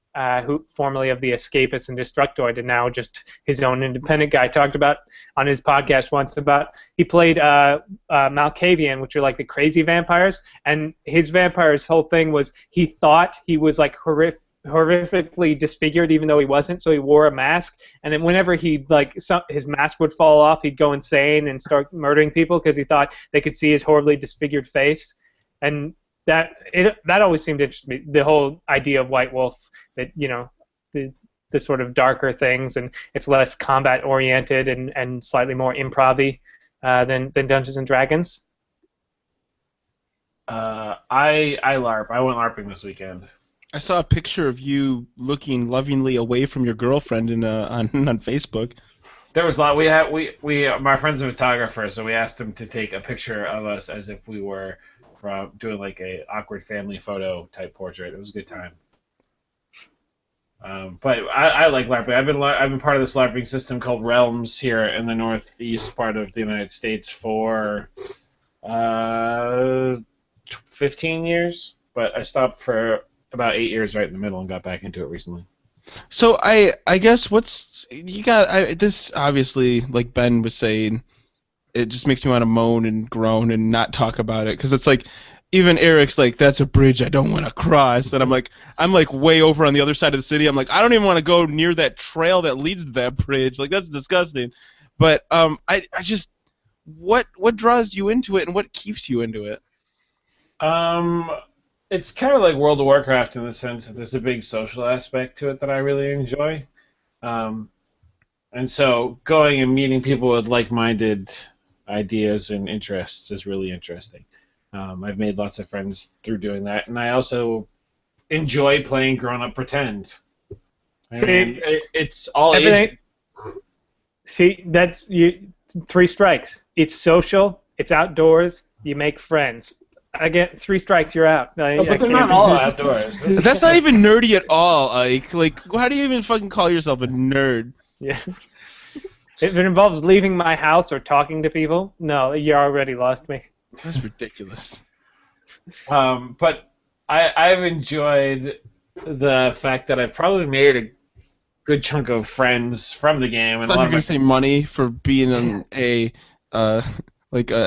who formerly of the Escapists and Destructoid, and now just his own independent guy, talked about on his podcast once about he played Malkavian, which are like the crazy vampires, and his vampire's whole thing was he thought he was like horrifically disfigured even though he wasn't, so he wore a mask, and then whenever his mask would fall off, he'd go insane and start murdering people because he thought they could see his horribly disfigured face. And that always seemed interesting to me, the whole idea of White Wolf, that the sort of darker things, and it's less combat oriented and slightly more improv-y than Dungeons and Dragons. I LARP. I went LARPing this weekend. I saw a picture of you looking lovingly away from your girlfriend on Facebook. There was a lot. My friend's a photographer, so we asked him to take a picture of us as if we were doing like a awkward family photo type portrait. It was a good time. But I like LARPing. I've been part of this LARPing system called Realms here in the northeast part of the United States for 15 years. But I stopped for about 8 years right in the middle and got back into it recently. So I guess this obviously, like Ben was saying, it just makes me want to moan and groan and not talk about it, because it's like even Eric's like, that's a bridge I don't want to cross, and I'm like way over on the other side of the city. I'm like, I don't even want to go near that trail that leads to that bridge. Like, that's disgusting. But I just what draws you into it and what keeps you into it? It's kind of like World of Warcraft in the sense that there's a big social aspect to it that I really enjoy. And so going and meeting people with like-minded ideas and interests is really interesting. I've made lots of friends through doing that, and I also enjoy playing grown-up pretend. It's all age. See, that's 3 strikes. It's social, It's outdoors. You make friends. I get 3 strikes, you're out. Oh, but they're not all outdoors. That's not even nerdy at all, Ike. Like, how do you even fucking call yourself a nerd? Yeah. If it involves leaving my house or talking to people, no, you already lost me. That's ridiculous. But I've enjoyed the fact that I've probably made a good chunk of friends from the game. And I thought you were going to say money for being a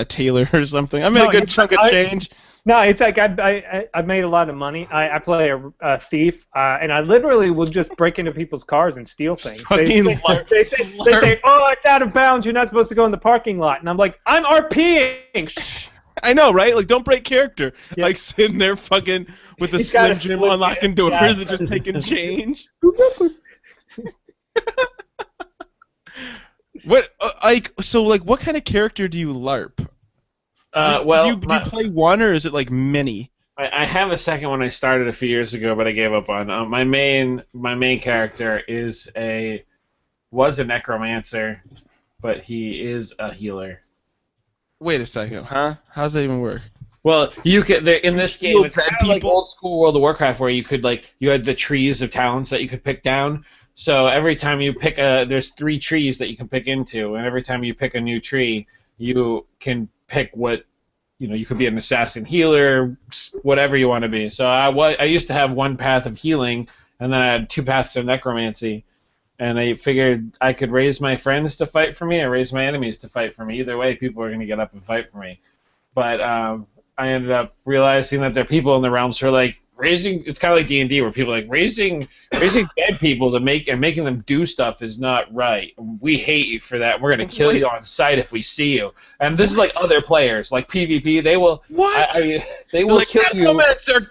tailor or something. I made a good chunk of change. No, it's like I made a lot of money. I play a thief, and I literally will just break into people's cars and steal things. They say, oh, it's out of bounds. You're not supposed to go in the parking lot. And I'm like, I'm RPing. Shh. I know, right? Like, don't break character. Yeah. Like, sitting there fucking with a Slim Jim unlocking doors and just taking change. What, what kind of character do you LARP? Do you play one, or is it like many? I have a second one I started a few years ago, but I gave up on. My main character was a necromancer, but he is a healer. Wait a second, huh? How does that even work? Well, you could in this game. It's kind of like old school World of Warcraft, where you had the trees of talents that you could pick down. So every time you pick there's 3 trees that you can pick into, and every time you pick a new tree, you can pick what, you could be an assassin healer, whatever you want to be. So I used to have 1 path of healing, and then I had 2 paths of necromancy, and I figured I could raise my friends to fight for me or raise my enemies to fight for me. Either way, people are going to get up and fight for me. But I ended up realizing that there are people in the realms who are like, it's kind of like D&D, where people are like raising dead people to making them do stuff is not right. We hate you for that. We're gonna kill you on sight if we see you. And this is like other players, like PvP. They will. What? They will kill you.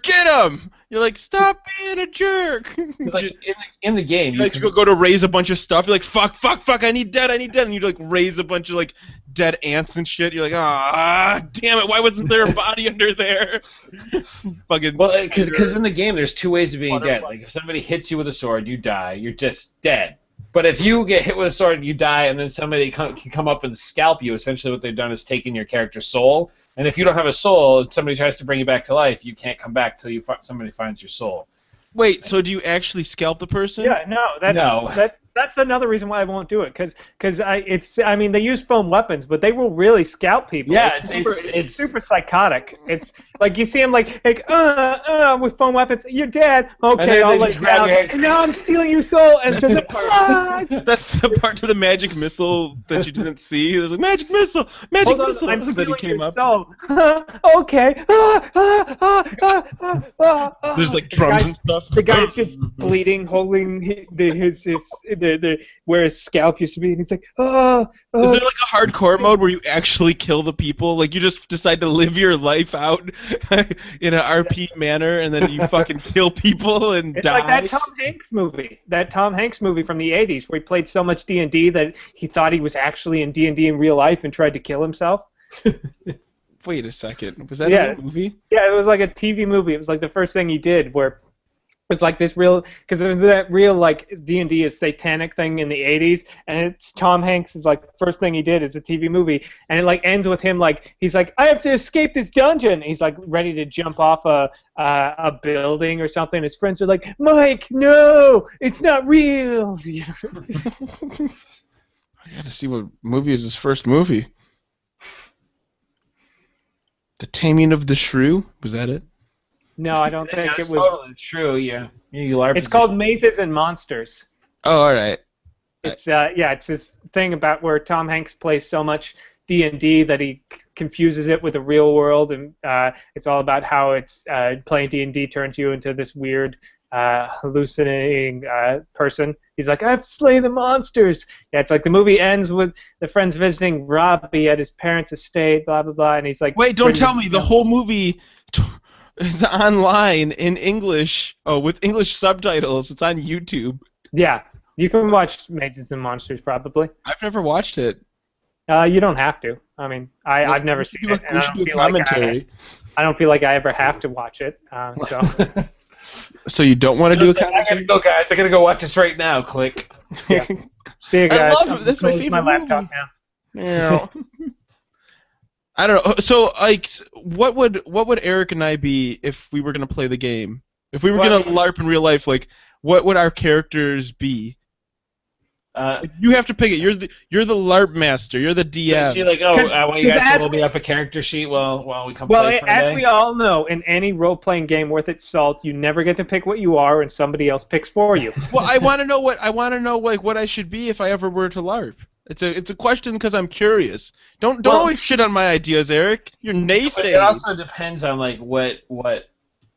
Get them. You're like, stop being a jerk. Like in the game, you go to raise a bunch of stuff. You're like, fuck, I need dead, and you like raise a bunch of like dead ants and shit. You're like, damn it, why wasn't there a body under there? Fucking. Well, because in the game, there's 2 ways of being dead. Like if somebody hits you with a sword, you die. You're just dead. But if you get hit with a sword, you die, and then somebody can come up and scalp you. Essentially, what they've done is taken your character's soul. And if you don't have a soul, somebody tries to bring you back to life, you can't come back till somebody finds your soul. Wait, so do you actually scalp the person? Yeah, no. That's another reason why I won't do it, because they use foam weapons, but they will really scalp people. Yeah, it's super psychotic. It's like you see them like with foam weapons. You're dead. Okay, I'll let you down. And now I'm stealing your soul. And just that's the part of the magic missile that you didn't see. There's like magic missile. I'm stealing your soul. Okay. There's like drums and stuff. The guy's just bleeding, holding where his scalp used to be, and he's like, Is there like a hardcore mode where you actually kill the people? Like you just decide to live your life out in an RP manner, and then you fucking kill people and die? It's like that Tom Hanks movie from the 80s, where he played so much D&D that he thought he was actually in D&D in real life and tried to kill himself. Wait a second. Was that a movie? Yeah, it was like a TV movie. It was like the first thing he did, where it's like this real, because it was that real like D&D is satanic thing in the 80s, and it's Tom Hanks is like first thing he did is a TV movie, and it like ends with him like he's like, I have to escape this dungeon. He's like ready to jump off a building or something. His friends are like, Mike, no, it's not real. I gotta see what movie is his first movie. The Taming of the Shrew? Was that it? No, I don't think it was. Totally true. Yeah. It's called Mazes and Monsters. Oh, all right. It's it's this thing about where Tom Hanks plays so much D&D that he confuses it with the real world, and it's all about how it's playing D&D turns you into this weird hallucinating person. He's like, I have to slay the monsters. Yeah, it's like the movie ends with the friends visiting Robbie at his parents' estate, blah blah blah, and he's like, wait, don't tell me the whole movie is online in English. Oh, with English subtitles. It's on YouTube. Yeah, you can watch Mazes and Monsters probably. I've never watched it. You don't have to. I mean, I've never seen it, and I don't feel like I don't feel like I ever have to watch it. So. So you don't want to do a commentary? I gotta go, guys. I gotta go watch this right now. Click. Yeah. See you guys. I love it. That's my favorite laptop movie. Now. I don't know. So, like, what would Eric and I be if we were gonna play the game? If we were gonna LARP in real life, like, what would our characters be? Like, you have to pick it. You're the LARP master. You're the DM. So you're like, I want you guys to hold me up a character sheet while we come play for a as day? we all know, in any role-playing game worth its salt, you never get to pick what you are, and somebody else picks for you. Well, I want to know what I should be if I ever were to LARP. It's a question because I'm curious. Don't always shit on my ideas, Eric. You're naysaying. It also depends on like what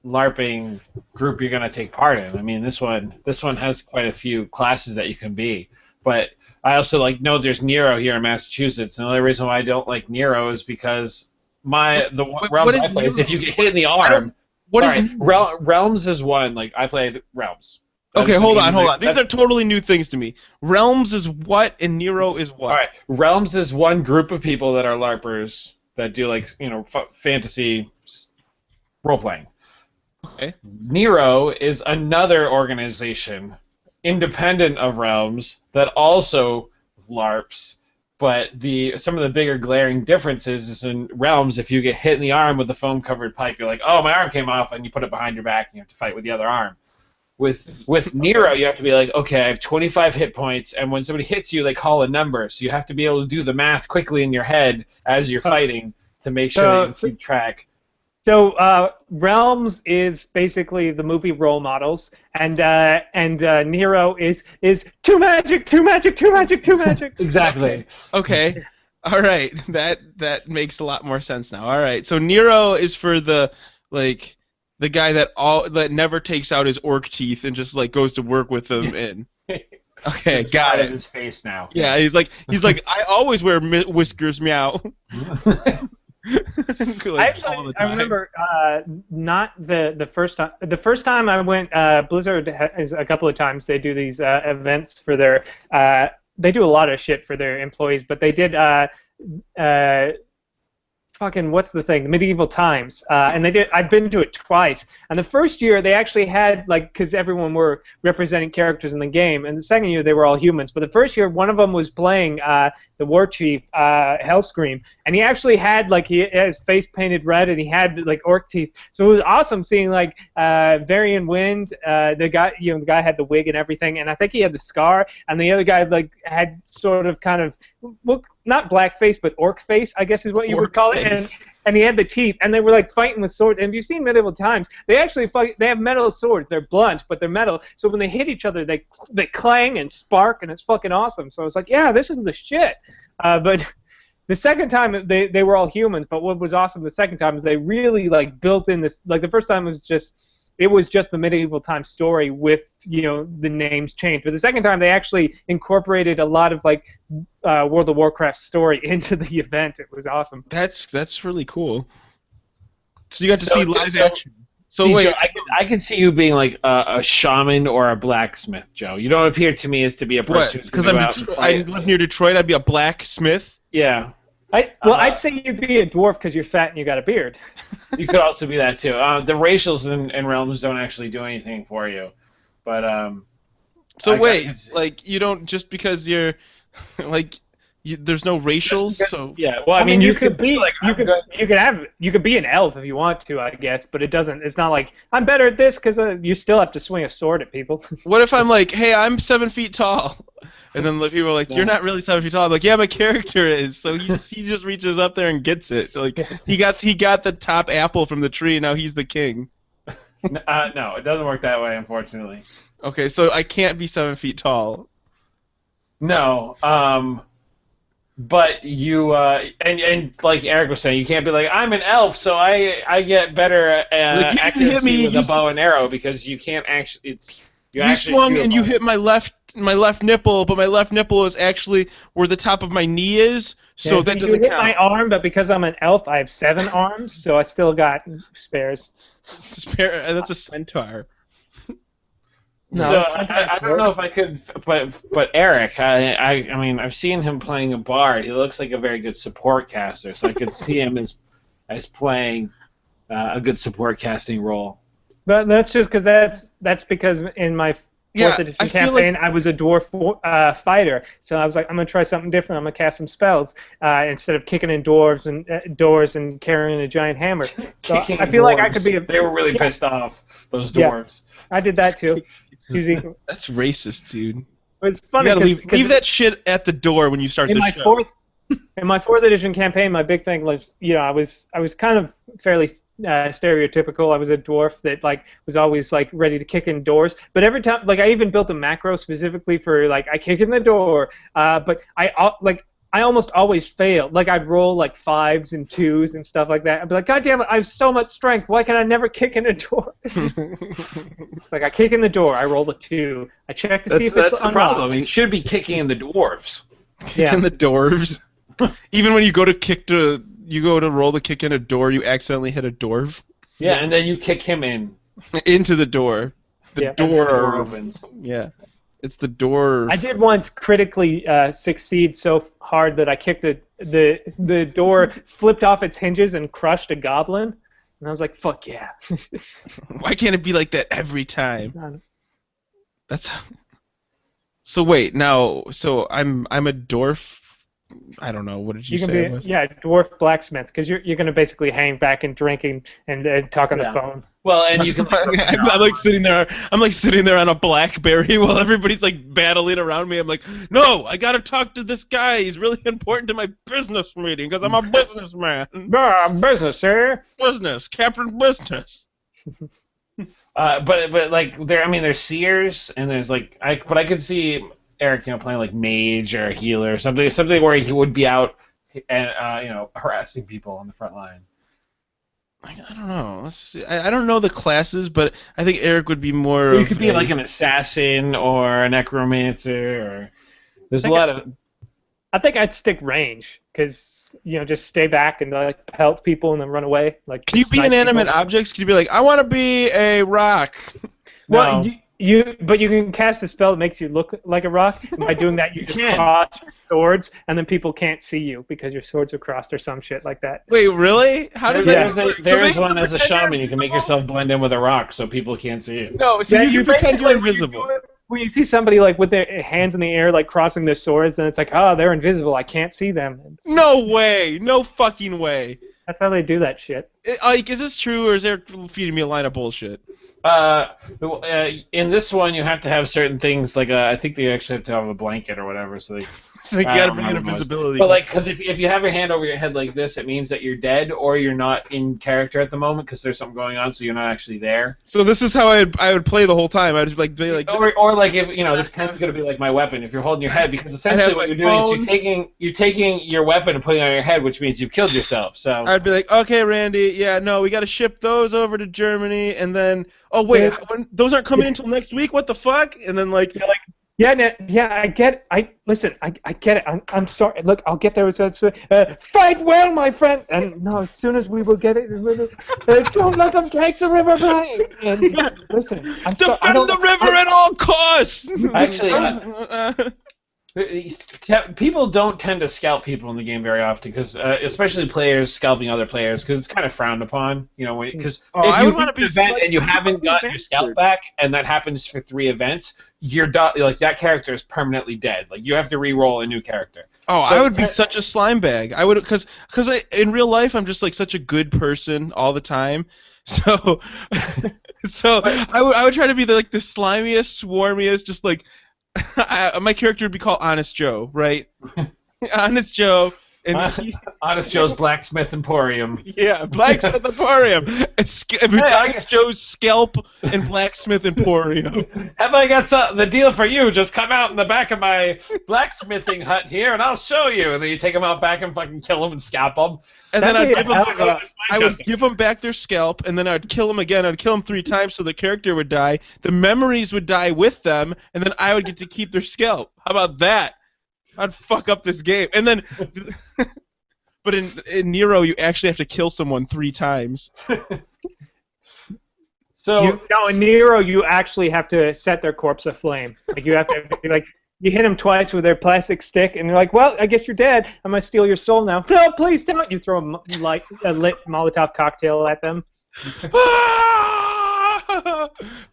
LARPing group you're gonna take part in. I mean, this one has quite a few classes that you can be. But I also know there's Nero here in Massachusetts. And the only reason why I don't like Nero is because the realms I play is if you get hit in the arm. Realms is one. Like I play Realms. Okay, hold on. These are totally new things to me. Realms is what, and Nero is what? All right, Realms is one group of people that are LARPers that do fantasy role playing. Okay. Nero is another organization, independent of Realms, that also LARPs. But some of the bigger glaring differences is in Realms. If you get hit in the arm with a foam-covered pipe, you're like, "Oh, my arm came off," and you put it behind your back, and you have to fight with the other arm. With Nero, you have to be like, okay, I have 25 hit points, and when somebody hits you, they call a number. So you have to be able to do the math quickly in your head as you're fighting to make sure that you keep track. So Realms is basically the movie Role Models, and Nero is too magic. Exactly. Okay. All right. That makes a lot more sense now. All right. So Nero is for the guy that never takes out his orc teeth and just goes to work with them in. Okay, got it. His face now. Yeah, he's like I always wear whiskers, meow. Actually, I remember not the first time. The first time I went, Blizzard has a couple of times they do these events for their. They do a lot of shit for their employees, but they did. Fucking what's the thing? Medieval Times, and they did. I've been to it twice, and the first year they actually had because everyone were representing characters in the game, and the second year they were all humans. But the first year, one of them was playing the war chief, Hellscream, and he actually had he had his face painted red, and he had orc teeth. So it was awesome seeing Varian Wind, the guy had the wig and everything, and I think he had the scar, and the other guy had sort of kind of not blackface, but orc face, I guess is what you would call it. And he had the teeth, and they were fighting with swords. And if you've seen Medieval Times, they actually fight. They have metal swords. They're blunt, but they're metal. So when they hit each other, they clang and spark, and it's fucking awesome. So it's yeah, this is the shit. But the second time they were all humans. But what was awesome the second time is they really built in this. The first time was just. It was just the Medieval Times story with the names changed, but the second time they actually incorporated a lot of World of Warcraft story into the event. It was awesome. That's really cool. So you got to see live action. So see, wait, Joe, I can see you being a shaman or a blacksmith, Joe. You don't appear to me as to be a person who's because I live near Detroit. I'd be a blacksmith. Yeah. I'd say you'd be a dwarf because you're fat and you got a beard. You could also be that too. The racials in Realms don't actually do anything for you, but So you don't just because you're there's no racials. So yeah, well, I mean, you could be you could be an elf if you want to, I guess, but it doesn't. It's not I'm better at this because you still have to swing a sword at people. What if I'm hey, I'm 7 feet tall, and then people are you're not really 7 feet tall. I'm yeah, my character is. So he just reaches up there and gets it. He got the top apple from the tree. Now he's the king. No, it doesn't work that way, unfortunately. Okay, so I can't be 7 feet tall. No, but you and like Eric was saying, you can't be I'm an elf, so I get better accuracy with a bow and arrow because you can't actually. You swung and you hit my left nipple, but my left nipple is actually where the top of my knee is, so that doesn't count. My arm, but because I'm an elf, I have 7 arms, so I still got spares. That's a centaur. No, so I don't know if I could, but Eric, I mean, I've seen him playing a bard. He looks like a very good support caster, so I could see him as playing a good support casting role. But that's just because that's because in my Yeah, edition I feel like campaign, I was a dwarf fighter. So I was like, I'm gonna try something different. I'm gonna cast some spells instead of kicking in doors and carrying a giant hammer. So Kicking I feel like I dwarves. could be. They were really pissed off. Those dwarves. I did that too. Using, that's racist, dude. it was You funny gotta because leave that shit at the door when you start in the my show. in my 4th edition campaign, my big thing was, I was kind of fairly stereotypical. I was a dwarf that like was always like ready to kick in doors. But every time, like I even built a macro specifically for like I kick in the door. But I almost always failed. Like I'd roll like 5s and 2s and stuff like that. I'd be like, God damn it, I have so much strength. Why can I never kick in a door? It's like I kick in the door, I roll a 2. I check to see if it's that's the unlocked. problem. You should be kicking in the dwarves. Kick in the dwarves. Even when you go to roll the kick in a door, you accidentally hit a dwarf. Yeah, and then you kick him in. Into the door. The door opens. Yeah. It's the door. I did once critically succeed so hard that I kicked the door, flipped off its hinges, and crushed a goblin. And I was like, "Fuck yeah!" Why can't it be like that every time? That's. So wait, now, so I'm a dwarf. I don't know. What did you say? Dwarf blacksmith, because you're gonna basically hang back and drinking and talk on the phone. Well, and you can. I'm like sitting there. I'm like sitting there on a BlackBerry while everybody's like battling around me. I'm like, no, I gotta talk to this guy. He's really important to my business meeting because I'm a businessman. Business, sir. Business, Captain Business. But like there's seers and there's like I could see Eric playing like mage or a healer or something where he would be out and harassing people on the front line. I don't know. Let's see. I don't know the classes, but I think Eric would be more. You could be like an assassin or a necromancer, or there's a lot of. I think I'd stick range because just stay back and like pelt people and then run away. Like, can you be inanimate objects? Can you be like, I want to be a rock? Well, but you can cast a spell that makes you look like a rock. And by doing that, you just cross your swords, and then people can't see you because your swords are crossed or some shit like that. Wait, really? How does that work? There's one as a shaman. You can make yourself blend in with a rock so people can't see you. No, so you pretend you're invisible. When you see somebody like with their hands in the air, like crossing their swords, then it's like, oh, they're invisible. I can't see them. No way. No fucking way. That's how they do that shit. Like, is this true, or is Eric feeding me a line of bullshit? In this one, you have to have certain things, like I think they actually have to have a blanket or whatever, so they. So you gotta bring in invisibility. But like, because if you have your hand over your head like this, it means that you're dead or you're not in character at the moment because there's something going on, so you're not actually there. So this is how I would play the whole time. I'd just be like. Or like if this pen's gonna be like my weapon if you're holding your head, because essentially what you're doing is you're taking your weapon and putting it on your head, which means you've killed yourself. So I'd be like, okay, Randy, we gotta ship those over to Germany, and then those aren't coming until next week. What the fuck? And then like. Yeah, I get it. Listen, I get it. I'm sorry. Look, I'll get there. Fight well, my friend. And no, as soon as we will get it, don't let them take the river bank. And listen, defend the river at all costs. Actually, people don't tend to scalp people in the game very often, because especially players scalping other players, because it's kind of frowned upon. Because if you want to be event and you haven't gotten your scalp back, and that happens for 3 events, like that character is permanently dead. Like you have to re-roll a new character. Oh, so I would be such a slime bag. I would, because in real life I'm just like such a good person all the time. So I would try to be the slimiest, swarmiest, just like. My character would be called Honest Joe, right? Honest Joe. And Honest Joe's Blacksmith Emporium. Yeah, Blacksmith Emporium. Honest Joe's Scalp and Blacksmith Emporium. Have I got the deal for you? Just come out in the back of my blacksmithing hut here, and I'll show you. And then you take them out back and fucking kill them and scalp them. And then I would give them back their scalp, and then I'd kill them again. I'd kill them 3 times so the character would die. The memories would die with them, and then I would get to keep their scalp. How about that? I'd fuck up this game. And then, but in Nero, you actually have to kill someone 3 times. In Nero, you actually have to set their corpse aflame. Like you have to be like. You hit them twice with their plastic stick, and they're like, well, I guess you're dead. I'm going to steal your soul now. No, please don't. You throw a lit Molotov cocktail at them.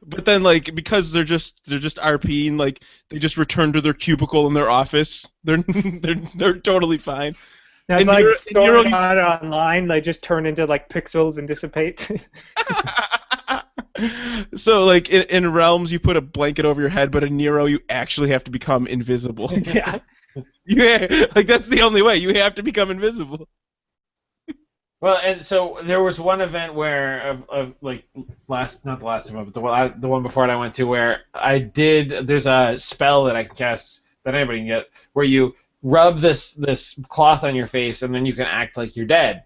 But But then, like, because they're just RPing, like, they just return to their cubicle in their office. They're totally fine. Now it's In like Euro- in Euro- storing on online. They just turn into like pixels and dissipate. So, like, in Realms, you put a blanket over your head, but in Nero, you actually have to become invisible. Yeah. Yeah, like, that's the only way. You have to become invisible. Well, and so there was one event where, like not the last event, but the one before it I went to, where there's a spell that I can cast that anybody can get, where you rub this cloth on your face, and then you can act like you're dead.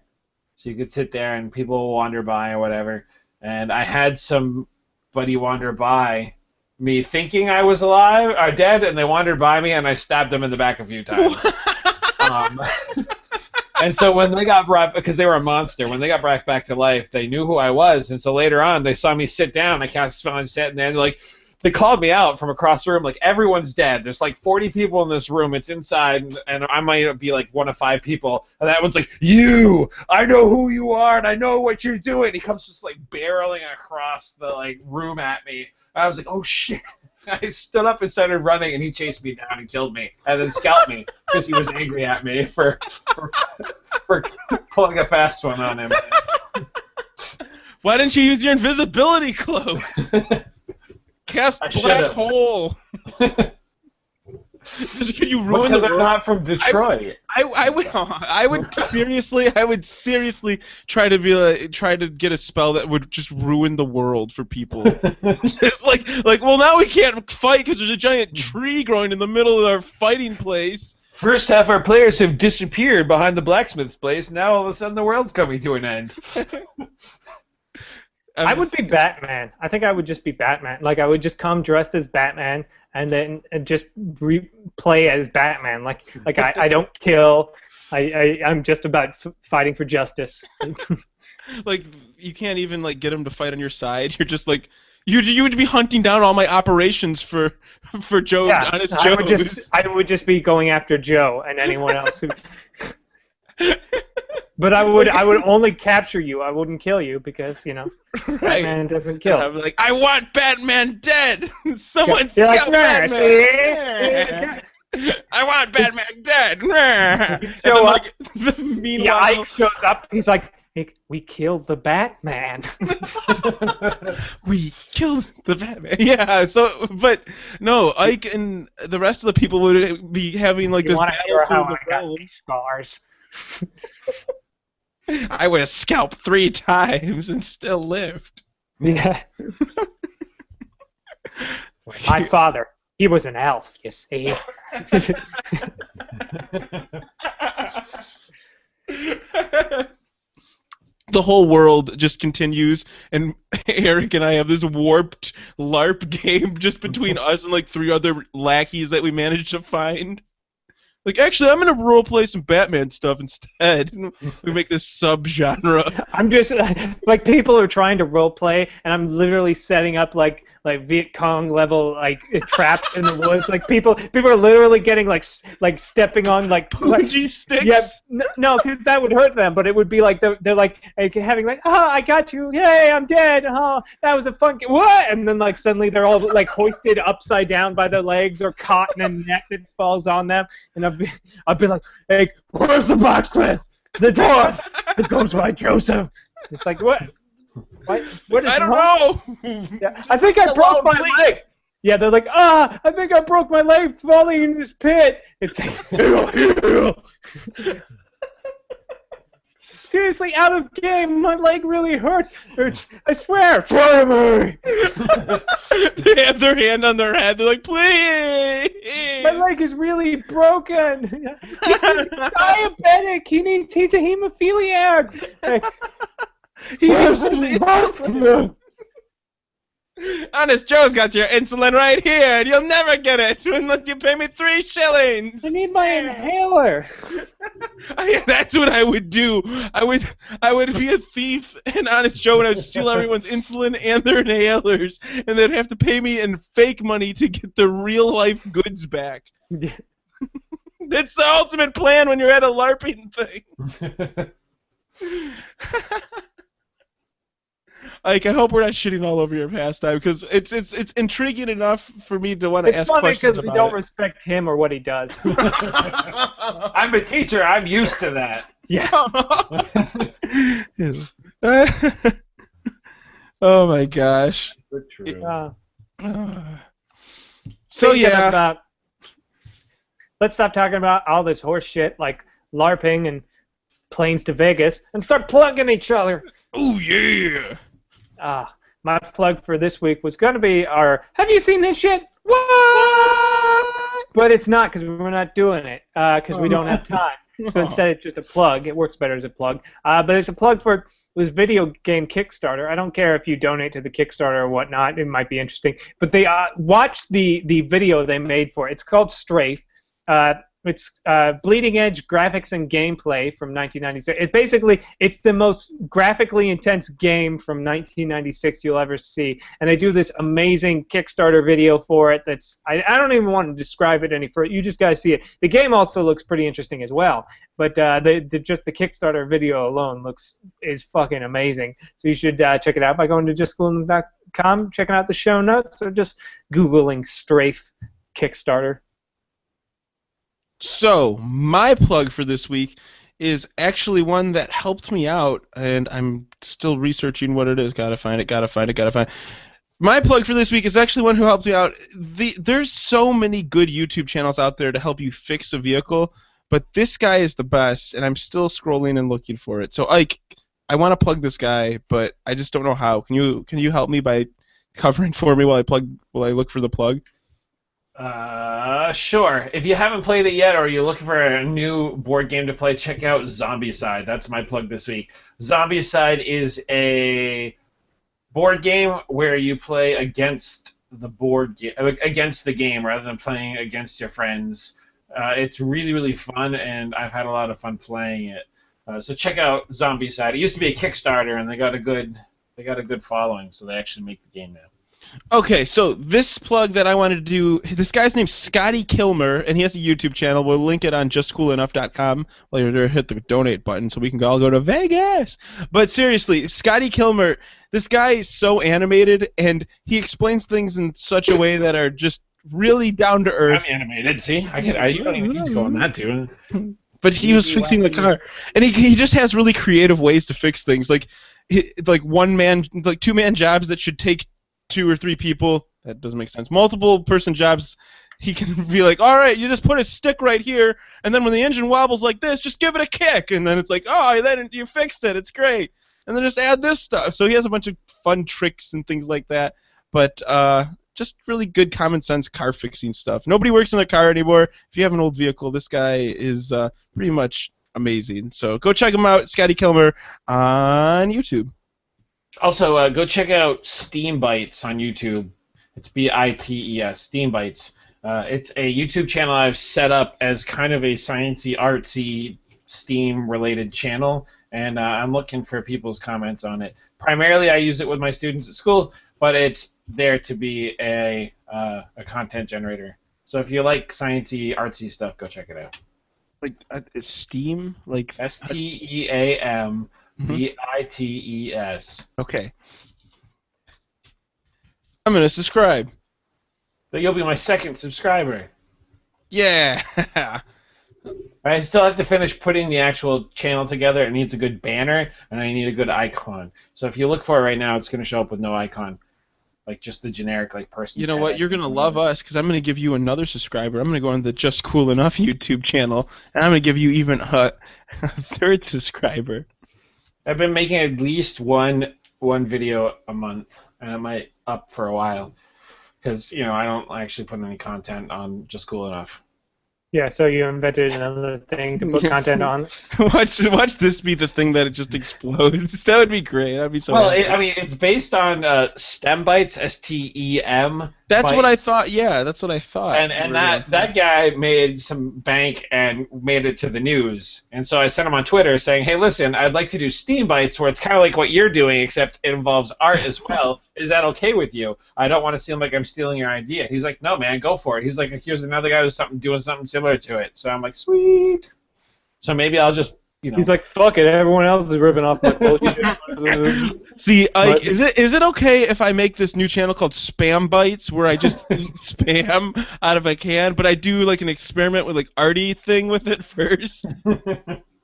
So you could sit there, and people will wander by or whatever. And I had somebody wander by me thinking I was alive or dead, and they wandered by me, and I stabbed them in the back a few times. And so when they got brought, because they were a monster, when they got brought back to life, they knew who I was, and so later on they saw me sit down. I cast a spell and sat, and then like they called me out from across the room, like everyone's dead. There's like 40 people in this room. It's inside, and I might be like one of 5 people. And that one's like, "You, I know who you are, and I know what you're doing." He comes just like barreling across the like room at me. I was like, "Oh shit." I stood up and started running, and he chased me down and killed me, and then scalped me because he was angry at me for pulling a fast one on him. Why didn't you use your invisibility cloak? Cast black hole. Can you ruin because the I'm world? not from Detroit. I would seriously try to get a spell that would just ruin the world for people. It's like well, now we can't fight because there's a giant tree growing in the middle of our fighting place. First half our players have disappeared behind the blacksmith's place. Now all of a sudden the world's coming to an end. I would be Batman. I think I would just be Batman. Like I would just come dressed as Batman and then just play as Batman. Like I don't kill. I'm just about fighting for justice. Like you can't even like get him to fight on your side. You're just like you would be hunting down all my operations for Joe. Yeah, Honest Joe. I would just be going after Joe and anyone else who. But I would only capture you. I wouldn't kill you because right. Batman doesn't kill. I'd be like, I want Batman dead. Someone You're like, scalp Batman. I want Batman dead. And then, like, meanwhile, Ike shows up. He's like, hey, we killed the Batman. We killed the Batman. Yeah. So, but no, Ike and the rest of the people would be having like this battle for the realms. Scars. I was scalped 3 times and still lived. Yeah. My father, he was an elf, you see. The whole world just continues, and Eric and I have this warped LARP game just between us and like 3 other lackeys that we managed to find. Like, actually, I'm gonna roleplay some Batman stuff instead. We make this subgenre. I'm just like people are trying to roleplay, and I'm literally setting up like Viet Cong level like traps in the woods. Like people are literally getting like stepping on like bungee sticks. Yeah, no, because that would hurt them. But it would be like they're like having like, oh, I got you. Hey, I'm dead. Oh, that was a fun game. What? And then like suddenly they're all like hoisted upside down by their legs or caught in a net that falls on them, and I'd be like, hey, where's the blacksmith? The dwarf! It goes right, Joseph. It's like, what? What is I don't wrong? know. Yeah, I think I broke my leg. Yeah, they're like, I think I broke my leg falling in this pit. It's seriously, out of game. My leg really hurts. I swear. Try me. They have their hand on their head. They're like, please. My leg is really broken. He's diabetic. He's a hemophiliac. Honest Joe's got your insulin right here, and you'll never get it unless you pay me 3 shillings. I need my inhaler. That's what I would do. I would be a thief and Honest Joe, and I would steal everyone's insulin and their inhalers, and they'd have to pay me in fake money to get the real life goods back. That's the ultimate plan when you're at a LARPing thing. Like, I hope we're not shitting all over your pastime, because it's intriguing enough for me to want to It's ask funny questions because we about don't it. respect him or what he does. I'm a teacher. I'm used to that. Yeah. Oh my gosh. But true. So Speaking yeah. of, let's stop talking about all this horse shit like LARPing and planes to Vegas and start plugging each other. Oh yeah. My plug for this week was going to be our have you seen this shit? What? But it's not because we're not doing it because we don't have time. So instead it's just a plug. It works better as a plug. But it's a plug for this video game Kickstarter. I don't care if you donate to the Kickstarter or whatnot. It might be interesting. But they watch the video they made for it. It's called Strafe. It's bleeding edge graphics and gameplay from 1996. It's the most graphically intense game from 1996 you'll ever see, and they do this amazing Kickstarter video for it. I don't even want to describe it any further. You just gotta see it. The game also looks pretty interesting as well, but just the Kickstarter video alone is fucking amazing. So you should check it out by going to justcool.com, checking out the show notes, or just googling Strafe Kickstarter. So, my plug for this week is actually one that helped me out, and I'm still researching what it is. Gotta find it. My plug for this week is actually one who helped me out. There's so many good YouTube channels out there to help you fix a vehicle, but this guy is the best, and I'm still scrolling and looking for it. So, Ike, I want to plug this guy, but I just don't know how. Can you help me by covering for me while I look for the plug? Sure. If you haven't played it yet or you're looking for a new board game to play, check out Zombicide. That's my plug this week. Zombicide is a board game where you play against the game rather than playing against your friends. It's really, really fun, and I've had a lot of fun playing it. So check out Zombicide. It used to be a Kickstarter, and they got a good following, so they actually make the game now. Okay, so this plug that I wanted to do, this guy's name's Scotty Kilmer, and he has a YouTube channel. We'll link it on justcoolenough.com while you're there. Hit the donate button so we can all go to Vegas. But seriously, Scotty Kilmer, this guy is so animated, and he explains things in such a way that are just really down to earth. I'm animated. See, you don't even need to go on that, dude. But he was fixing the car, and he just has really creative ways to fix things, like two-man jobs that should take 2 or 3 people. That doesn't make sense. Multiple person jobs. He can be like, all right, you just put a stick right here, and then when the engine wobbles like this, just give it a kick, and then it's like, oh, then you fixed it. It's great. And then just add this stuff. So he has a bunch of fun tricks and things like that. But just really good common sense car fixing stuff. Nobody works in a car anymore. If you have an old vehicle, this guy is pretty much amazing. So go check him out, Scotty Kilmer, on YouTube. Also, go check out Steam Bites on YouTube. It's BITES, Steam Bites. It's a YouTube channel I've set up as kind of a sciencey, artsy, Steam-related channel, and I'm looking for people's comments on it. Primarily, I use it with my students at school, but it's there to be a content generator. So if you like sciencey, artsy stuff, go check it out. Like it's Steam, like STEAM. BITES. Okay. I'm gonna subscribe. So you'll be my second subscriber. Yeah. I still have to finish putting the actual channel together. It needs a good banner, and I need a good icon. So if you look for it right now, it's going to show up with no icon. Like just the generic person. You know what? You're gonna love us because I'm gonna give you another subscriber. I'm gonna go on the Just Cool Enough YouTube channel, and I'm gonna give you even a third subscriber. I've been making at least one video a month, and it might up for a while, because I don't actually put any content on Just Cool Enough. Yeah, so you invented another thing to put content on. Watch this be the thing that it just explodes. That would be great. That'd be so. Well, it's based on STEM Bites, STEM. That's bites. what I thought. Yeah, that's what I thought. And that guy made some bank and made it to the news. And so I sent him on Twitter saying, hey, listen, I'd like to do Steam Bites where it's kind of like what you're doing, except it involves art as well. Is that okay with you? I don't want to seem like I'm stealing your idea. He's like, no, man, go for it. He's like, here's another guy who's doing something similar to it. So I'm like, sweet. So maybe I'll just He's like, fuck it, everyone else is ripping off my bullshit. See, Ike, is it okay if I make this new channel called Spam Bites, where I just eat spam out of a can, but I do like an experiment with like arty thing with it first?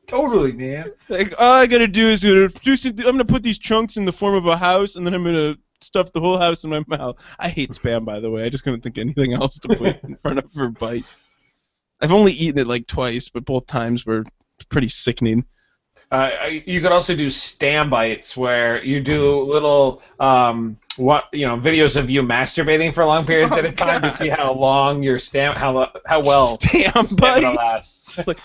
Totally, man. Like, all I gotta do is I'm gonna put these chunks in the form of a house, and then I'm gonna stuff the whole house in my mouth. I hate spam, by the way. I just couldn't think of anything else to put in front of for bites. I've only eaten it like twice, but both times were pretty sickening. You could also do stam bites, where you do little videos of you masturbating for long periods at a time to see how long your how well stam stamina bites. lasts. It's like,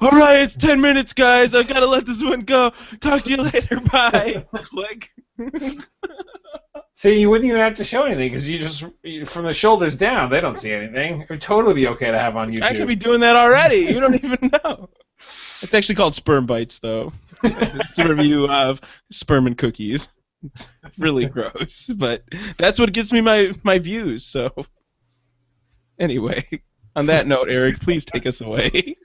all right, it's 10 minutes, guys. I've got to let this one go. Talk to you later. Bye. Click. See, you wouldn't even have to show anything because from the shoulders down, they don't see anything. It would totally be okay to have on YouTube. I could be doing that already. You don't even know. It's actually called Sperm Bites, though. It's a review of sperm and cookies. It's really gross, but that's what gets me my views. So, anyway, on that note, Eric, please take us away.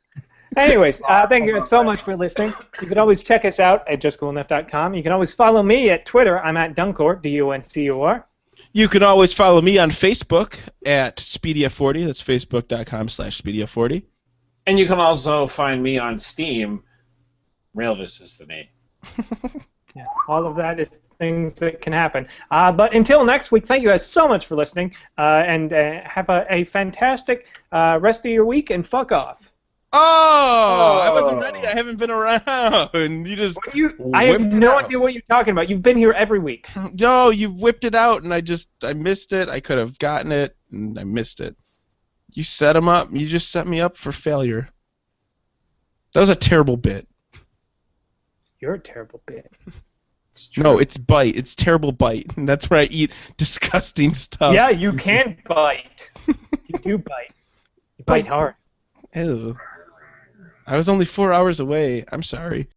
Anyways, thank you guys so much for listening. You can always check us out at justcoolenough.com. You can always follow me at Twitter. I'm at Duncor, D-U-N-C-O-R. You can always follow me on Facebook at Speedia40. That's facebook.com/Speedia40. And you can also find me on Steam. Railvis is the name. Yeah, all of that is things that can happen. But until next week, thank you guys so much for listening, and have a fantastic rest of your week, and fuck off. Oh, I wasn't ready. I haven't been around. You just I have no idea what you're talking about. You've been here every week. No, you whipped it out, and I missed it. I could have gotten it, and I missed it. You set him up. You just set me up for failure. That was a terrible bit. You're a terrible bit. No, it's bite. It's terrible bite. And that's where I eat disgusting stuff. Yeah, you can bite. You do bite. You bite hard. Ew. I was only 4 hours away. I'm sorry.